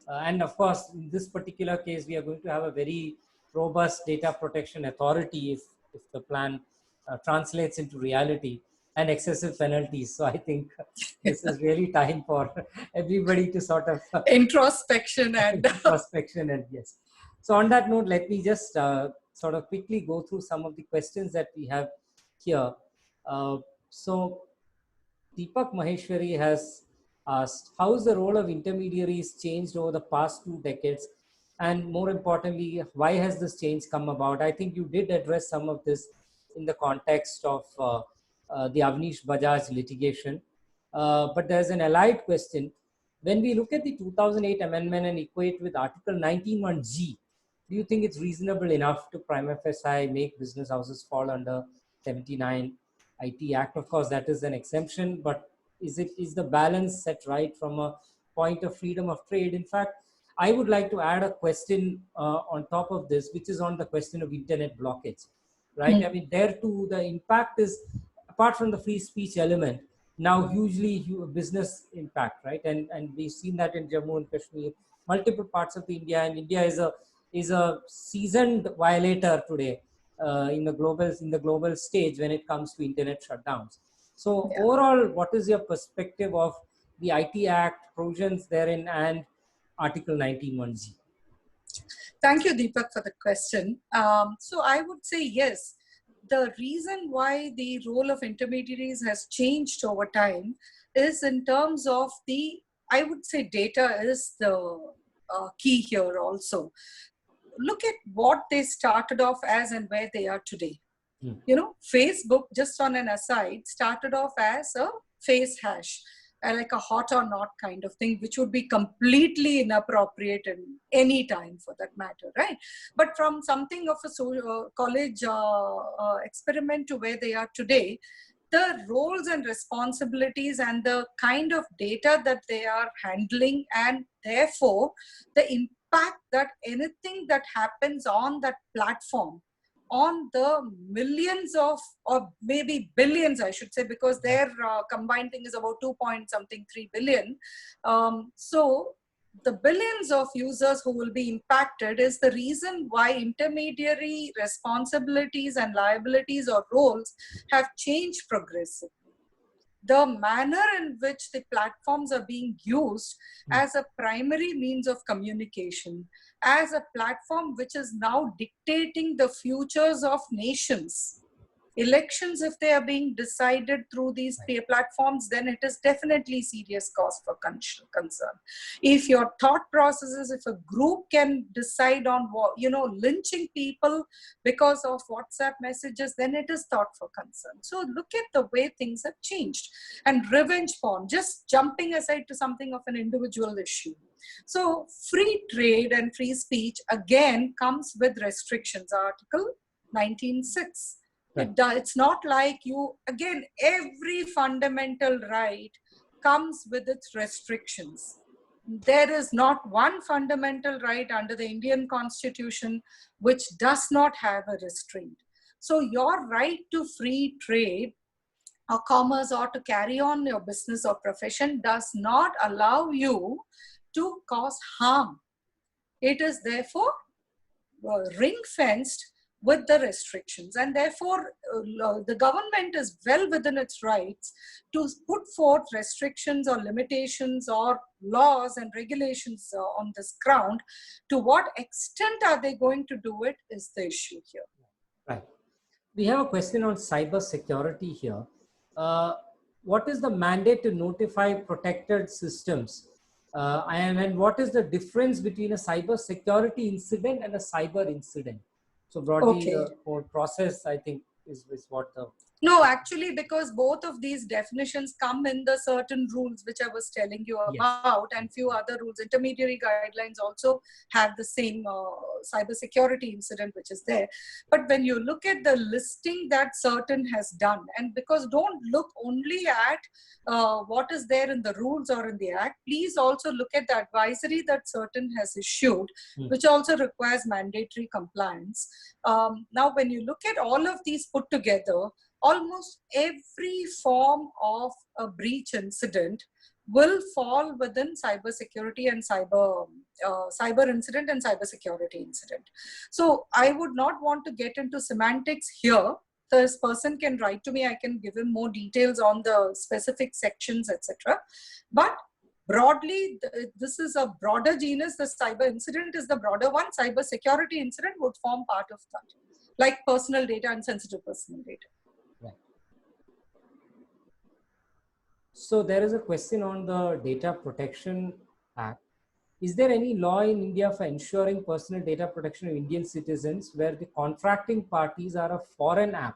And of course, in this particular case, we are going to have a very robust data protection authority if the plan translates into reality, and excessive penalties. So I think this is really time for everybody to sort of introspection and yes. So on that note, let me just sort of quickly go through some of the questions that we have here. So Deepak Maheshwari has asked, how has the role of intermediaries changed over the past 2 decades? And more importantly, why has this change come about? I think you did address some of this in the context of the Avnish Bajaj litigation. But there's an allied question. When we look at the 2008 amendment and equate with Article 19(1)(g), do you think it's reasonable enough to prima facie make business houses fall under 79 IT Act? Of course, that is an exemption, but is the balance set right from a point of freedom of trade? In fact, I would like to add a question on top of this, which is on the question of internet blockage, right? I mean, there too, the impact is, apart from the free speech element, now hugely business impact, right? And we've seen that in Jammu and Kashmir, multiple parts of India, and India is a seasoned violator today in the global stage when it comes to internet shutdowns. So overall, what is your perspective of the IT Act, provisions therein, and Article 19(1)(g)? Thank you, Deepak, for the question. So I would say yes. The reason why the role of intermediaries has changed over time is in terms of I would say data is the key here also. look at what they started off as and where they are today. Hmm. You know, Facebook, just on an aside, started off as a face hash, like a hot or not kind of thing, which would be completely inappropriate in any time for that matter, right? But from something of a college experiment to where they are today, the roles and responsibilities and the kind of data that they are handling, and therefore the impact that anything that happens on that platform on the millions of, or maybe billions, I should say, because their combined thing is about 2 point something 3 billion. So the billions of users who will be impacted is the reason why intermediary responsibilities and liabilities or roles have changed progressively. The manner in which the platforms are being used as a primary means of communication, as a platform which is now dictating the futures of nations. Elections, if they are being decided through these platforms, then it is definitely serious cause for concern. If your thought processes, if a group can decide on what, you know, lynching people because of WhatsApp messages, then it is thought for concern. So look at the way things have changed. And revenge porn, just jumping aside to something of an individual issue. So free trade and free speech again comes with restrictions. Article 19(6). It's not like you, again, every fundamental right comes with its restrictions. There is not one fundamental right under the Indian Constitution which does not have a restraint. So your right to free trade or commerce or to carry on your business or profession does not allow you to cause harm. It is therefore ring-fenced with the restrictions, and therefore the government is well within its rights to put forth restrictions or limitations or laws and regulations on this ground. To what extent are they going to do it is the issue here. Right. We have a question on cyber security here. What is the mandate to notify protected systems? And what is the difference between a cyber security incident and a cyber incident? So broadly, the whole process, I think, is what the... No, actually, because both of these definitions come in the certain rules which I was telling you about, and few other rules. Intermediary guidelines also have the same cybersecurity incident which is there. But when you look at the listing that certain has done, and because don't look only at what is there in the rules or in the act, please also look at the advisory that certain has issued, which also requires mandatory compliance. Now, when you look at all of these put together, almost every form of a breach incident will fall within cybersecurity and cyber incident and cybersecurity incident. So I would not want to get into semantics here. This person can write to me, I can give him more details on the specific sections, etc. But broadly, this is a broader genus. The cyber incident is the broader one. Cyber security incident would form part of that, like personal data and sensitive personal data. Right. So there is a question on the Data Protection Act. Is there any law in India for ensuring personal data protection of Indian citizens where the contracting parties are a foreign app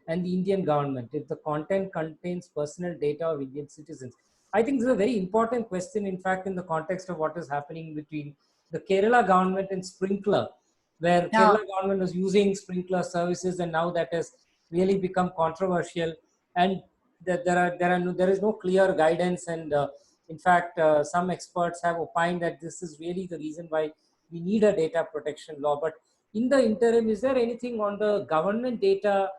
and the Indian government if the content contains personal data of Indian citizens? I think this is a very important question, in fact, in the context of what is happening between the Kerala government and Sprinkler, where Kerala government was using Sprinkler services, and now that has really become controversial, and there is no clear guidance, and in fact, some experts have opined that this is really the reason why we need a data protection law. But in the interim, is there anything on the government data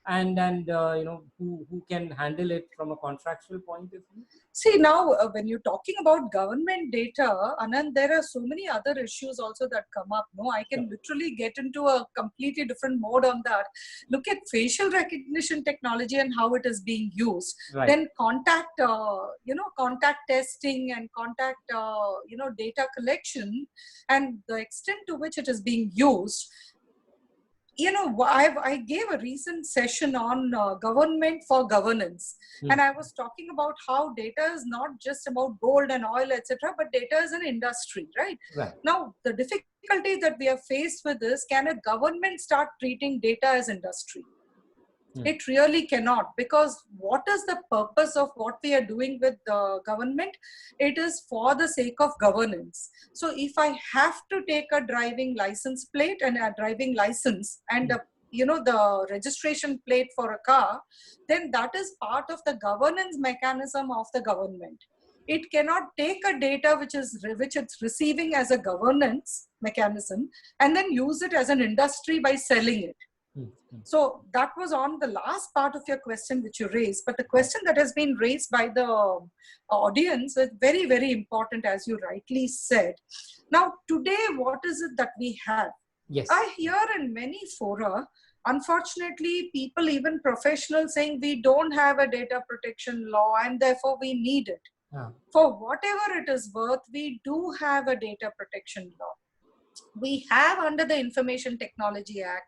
and you know, who can handle it from a contractual point of view? See, now when you're talking about government data, Anand, there are so many other issues also that come up. No, I can literally get into a completely different mode on that. Look at facial recognition technology and how it is being used. Right. Then contact, contact testing and contact, data collection, and the extent to which it is being used. I gave a recent session on government for governance, and I was talking about how data is not just about gold and oil, etc., but data is an industry, right? Now, the difficulty that we are faced with is, can a government start treating data as industry? It really cannot, because what is the purpose of what we are doing with the government? It is for the sake of governance. So if I have to take a driving license plate and a driving license and the registration plate for a car, then that is part of the governance mechanism of the government. It cannot take a data which it's receiving as a governance mechanism and then use it as an industry by selling it. So that was on the last part of your question which you raised, but the question that has been raised by the audience is very, very important, as you rightly said. Now, today, what is it that we have? Yes. I hear in many fora, unfortunately, people, even professionals, saying we don't have a data protection law and therefore we need it. For whatever it is worth, we do have a data protection law. We have, under the Information Technology Act,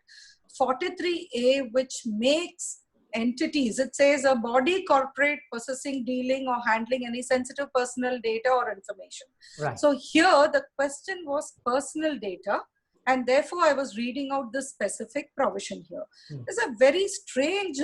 43A, which makes entities, it says a body, corporate, possessing, dealing or handling any sensitive personal data or information. So here the question was personal data, and therefore I was reading out this specific provision here. There's a very strange,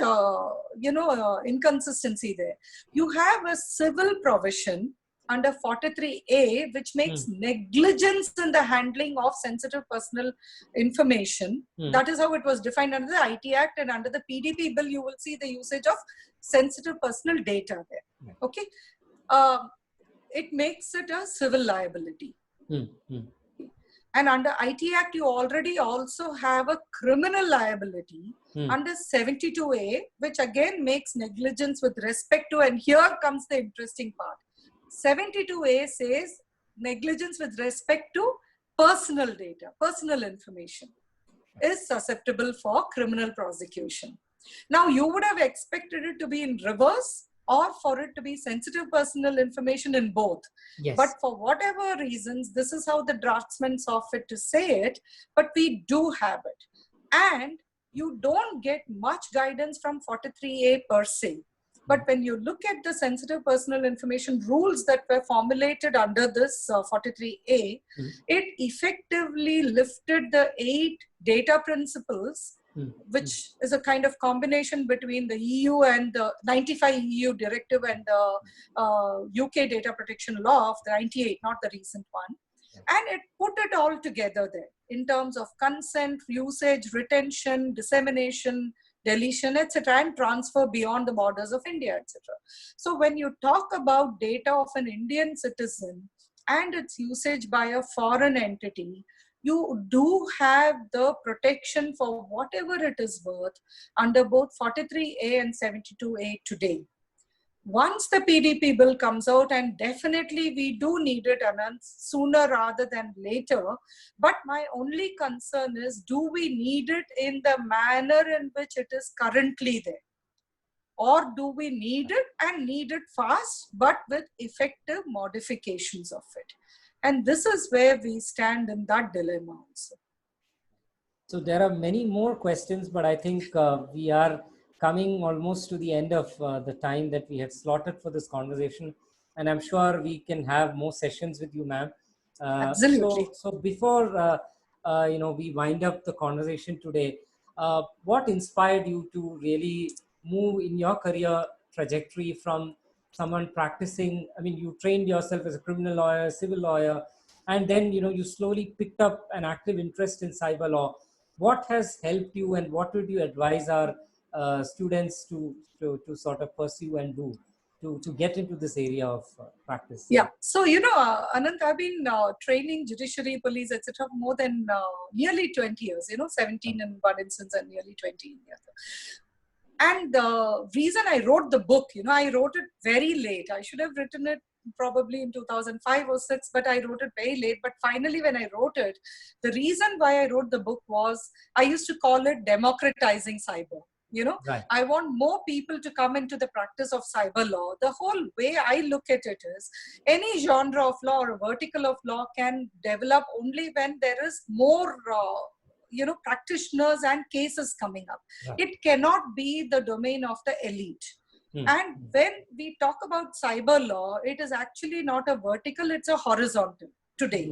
inconsistency there. You have a civil provision under 43A, which makes negligence in the handling of sensitive personal information. That is how it was defined under the IT Act, and under the PDP bill, you will see the usage of sensitive personal data there. Okay. It makes it a civil liability. And under IT Act, you already also have a criminal liability under 72A, which again makes negligence with respect to, and here comes the interesting part. 72A says negligence with respect to personal data, personal information is susceptible for criminal prosecution. Now, you would have expected it to be in reverse, or for it to be sensitive personal information in both. Yes. But for whatever reasons, this is how the draftsman saw fit to say it, but we do have it. And you don't get much guidance from 43A per se. But when you look at the sensitive personal information rules that were formulated under this 43A, it effectively lifted the 8 data principles, which is a kind of combination between the EU and the 95 EU directive and the UK data protection law of the 98, not the recent one. And it put it all together there in terms of consent, usage, retention, dissemination, deletion, etc., and transfer beyond the borders of India, etc. So when you talk about data of an Indian citizen and its usage by a foreign entity, you do have the protection for whatever it is worth under both 43A and 72A today. Once the PDP bill comes out, and definitely we do need it, Anand, sooner rather than later. But my only concern is, do we need it in the manner in which it is currently there? Or do we need it and need it fast, but with effective modifications of it? And this is where we stand in that dilemma also. So there are many more questions, but I think we are coming almost to the end of the time that we had slotted for this conversation. And I'm sure we can have more sessions with you, ma'am. Absolutely. So before we wind up the conversation today, what inspired you to really move in your career trajectory from someone practicing? I mean, you trained yourself as a criminal lawyer, civil lawyer, and then you slowly picked up an active interest in cyber law. What has helped you, and what would you advise our students to sort of pursue and do to get into this area of practice? Yeah. So, Anant, I've been training judiciary, police, etc. for more than nearly 20 years, 17 in one instance and nearly 20 in the other. And the reason I wrote the book, I wrote it very late. I should have written it probably in 2005 or 6, but I wrote it very late. But finally, when I wrote it, the reason why I wrote the book was, I used to call it democratizing cyber. Right. I want more people to come into the practice of cyber law. The whole way I look at it is, any genre of law or vertical of law can develop only when there is more practitioners and cases coming up. Right. It cannot be the domain of the elite. And when we talk about cyber law, it is actually not a vertical, it's a horizontal today.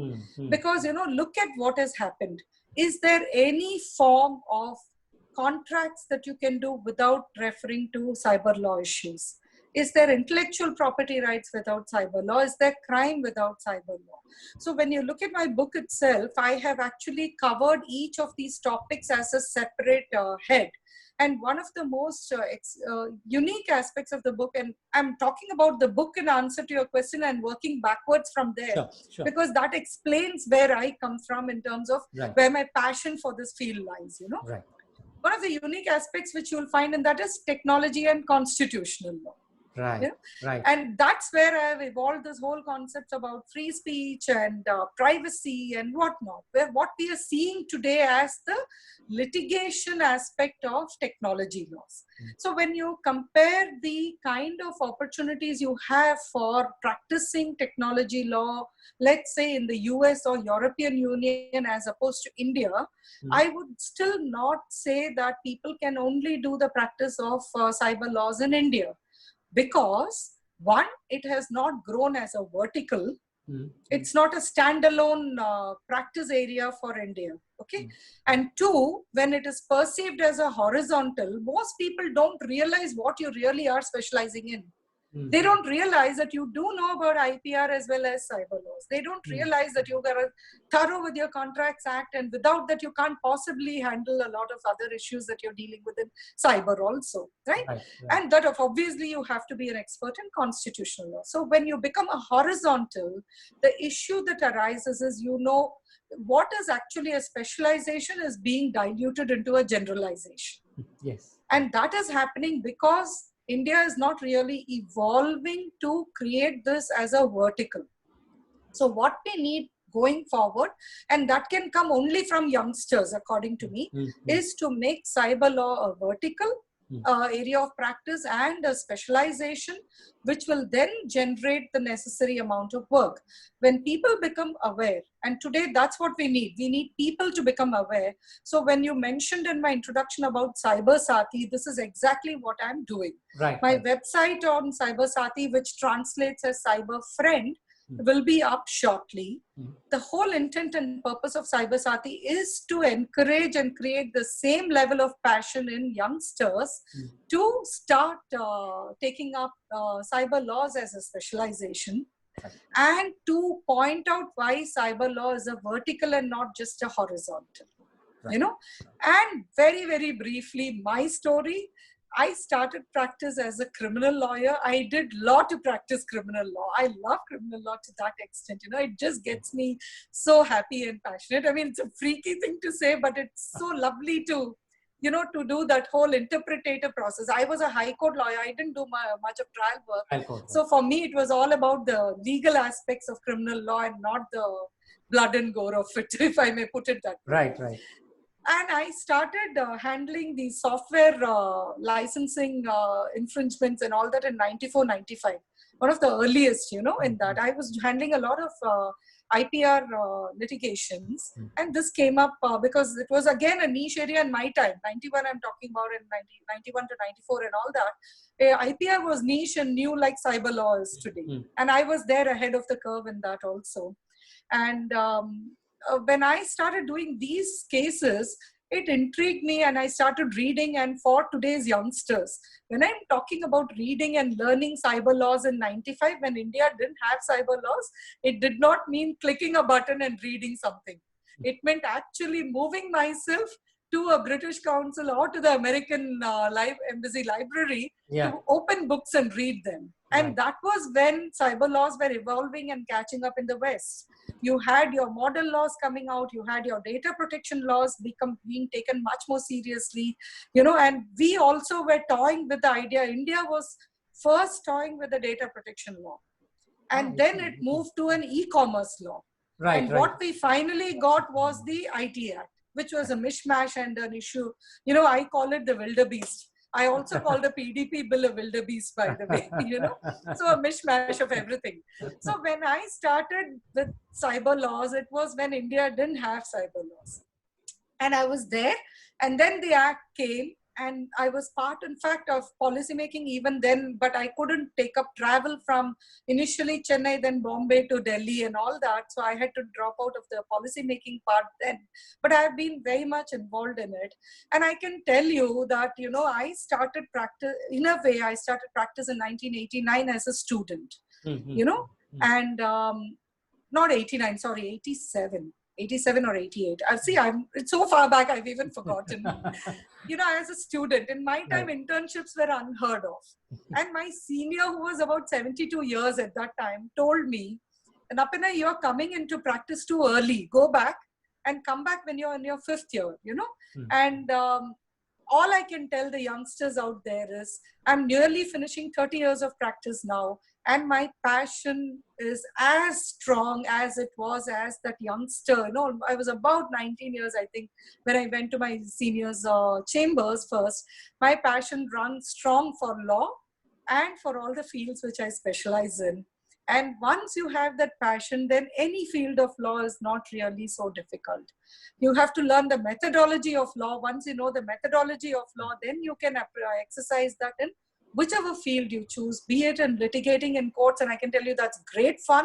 Because, look at what has happened. Is there any form of contracts that you can do without referring to cyber law issues? Is there intellectual property rights without cyber law? Is there crime without cyber law? So when you look at my book itself, I have actually covered each of these topics as a separate head. And one of the most unique aspects of the book, and I'm talking about the book in answer to your question and working backwards from there, sure. because that explains where I come from in terms of where my passion for this field lies, Right. One of the unique aspects which you'll find in that is technology and constitutional law. Right. Right. And that's where I've evolved this whole concept about free speech and privacy and whatnot, where what we are seeing today as the litigation aspect of technology laws. So when you compare the kind of opportunities you have for practicing technology law, let's say in the US or European Union as opposed to India, I would still not say that people can only do the practice of cyber laws in India. Because one, it has not grown as a vertical. It's not a standalone practice area for India. Okay. And two, when it is perceived as a horizontal, most people don't realize what you really are specializing in. They don't realize that you do know about IPR as well as cyber laws. They don't realize that you are thorough with your Contracts Act, and without that, you can't possibly handle a lot of other issues that you're dealing with in cyber also, right? And that obviously you have to be an expert in constitutional law. So when you become a horizontal, the issue that arises is, what is actually a specialization is being diluted into a generalization. Yes. And that is happening because India is not really evolving to create this as a vertical. So what we need going forward, and that can come only from youngsters, according to me, is to make cyber law a vertical area of practice and a specialization, which will then generate the necessary amount of work. When people become aware, and today that's what we need people to become aware. So when you mentioned in my introduction about Cybersati, this is exactly what I'm doing. My website on Cybersati, which translates as Cyber Friend, will be up shortly. The whole intent and purpose of Cybersati is to encourage and create the same level of passion in youngsters to start taking up cyber laws as a specialization, and to point out why cyber law is a vertical and not just a horizontal. And very, very briefly, my story. I started practice as a criminal lawyer. I did law to practice criminal law. I love criminal law to that extent. It just gets me so happy and passionate. I mean, it's a freaky thing to say, but it's so lovely to, to do that whole interpretative process. I was a high court lawyer. I didn't do much of trial work. So for me, it was all about the legal aspects of criminal law and not the blood and gore of it, if I may put it that way. Right. And I started handling the software licensing infringements and all that in 94, 95. One of the earliest, in that. I was handling a lot of IPR litigations. And this came up because it was again a niche area in my time. 91 I'm talking about, in 91 to 94 and all that. IPR was niche and new like cyber law is today. And I was there ahead of the curve in that also. And when I started doing these cases, it intrigued me and I started reading. And for today's youngsters, when I'm talking about reading and learning cyber laws in 95, when India didn't have cyber laws, it did not mean clicking a button and reading something. It meant actually moving myself to a British Council or to the American Embassy Library to open books and read them. And that was when cyber laws were evolving and catching up in the West. You had your model laws coming out, you had your data protection laws being taken much more seriously, and we also were toying with the idea. India was first toying with the data protection law. And then it moved to an e-commerce law. What we finally got was the IT Act, which was a mishmash and an issue. I call it the wildebeest. I also call the PDP bill a wildebeest, by the way, so a mishmash of everything. So when I started with cyber laws, it was when India didn't have cyber laws. And I was there. And then the act came, and I was part, in fact, of policy making even then, but I couldn't take up travel from initially Chennai, then Bombay to Delhi and all that. So I had to drop out of the policy making part then. But I've been very much involved in it. And I can tell you that, I started practice, in a way, I started practice in 1989 as a student, and not 89, sorry, 87 or 88. It's so far back, I've even forgotten. As a student, in my time, internships were unheard of. And my senior, who was about 72 years at that time, told me, Napina, you're coming into practice too early. Go back and come back when you're in your 5th year, And all I can tell the youngsters out there is, I'm nearly finishing 30 years of practice now. And my passion is as strong as it was as that youngster. I was about 19 years, I think, when I went to my seniors' chambers first. My passion runs strong for law and for all the fields which I specialize in. And once you have that passion, then any field of law is not really so difficult. You have to learn the methodology of law. Once you know the methodology of law, then you can exercise that in whichever field you choose, be it in litigating in courts, and I can tell you that's great fun,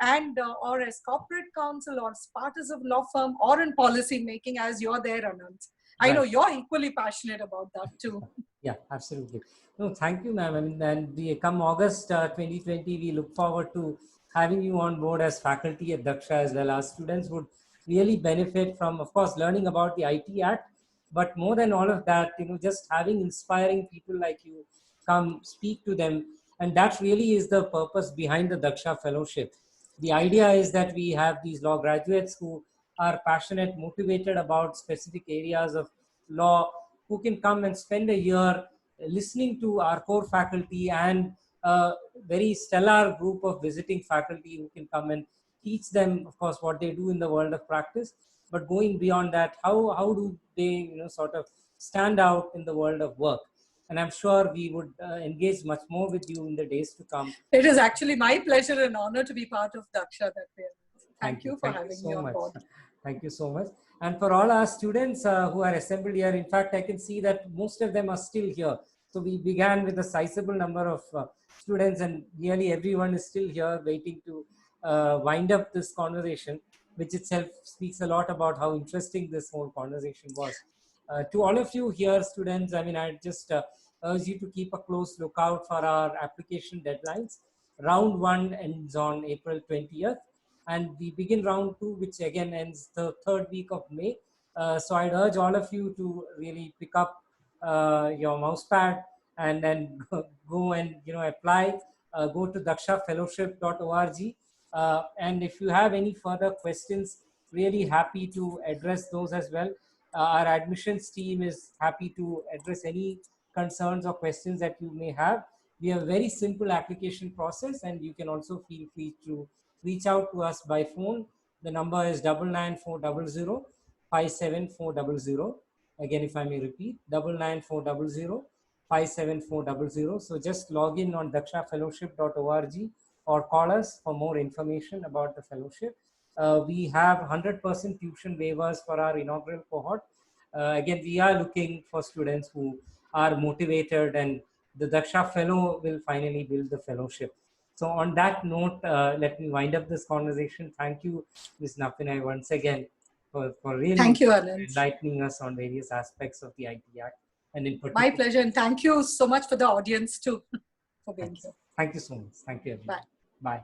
and or as corporate counsel or as part of law firm, or in policy making as you're there, Anant. I know you're equally passionate about that too. Yeah, absolutely. No, thank you, ma'am. I mean, and come August 2020, we look forward to having you on board as faculty at Daksha as well. Our students would really benefit from, of course, learning about the IT Act, but more than all of that, just having inspiring people like you come speak to them. And that really is the purpose behind the Daksha Fellowship. The idea is that we have these law graduates who are passionate, motivated about specific areas of law, who can come and spend a year listening to our core faculty and a very stellar group of visiting faculty who can come and teach them, of course, what they do in the world of practice. But going beyond that, how do they sort of stand out in the world of work? And I'm sure we would engage much more with you in the days to come. It is actually my pleasure and honor to be part of Daksha that way. Thank you for having me on board. Thank you so much. And for all our students who are assembled here, in fact, I can see that most of them are still here. So we began with a sizable number of students, and nearly everyone is still here waiting to wind up this conversation, which itself speaks a lot about how interesting this whole conversation was. To all of you here, students, I mean, I just urge you to keep a close lookout for our application deadlines. Round 1 ends on April 20th, and we begin round 2, which again ends the 3rd week of May. So I'd urge all of you to really pick up your mouse pad and then go and apply. Go to dakshafellowship.org, and if you have any further questions, really happy to address those as well. Our admissions team is happy to address any concerns or questions that you may have. We have a very simple application process, and you can also feel free to reach out to us by phone. The number is 99400 57400. Again, if I may repeat, 99400 57400. So just log in on dakshafellowship.org or call us for more information about the fellowship. We have 100% tuition waivers for our inaugural cohort. Again, we are looking for students who are motivated, and the Daksha Fellow will finally build the fellowship. So on that note, let me wind up this conversation. Thank you, Ms. Napina, once again for really enlightening us on various aspects of the IT Act. And in particular, my pleasure, and thank you so much for the audience too for being here. Thank you so much. Thank you, everyone. Bye. Bye.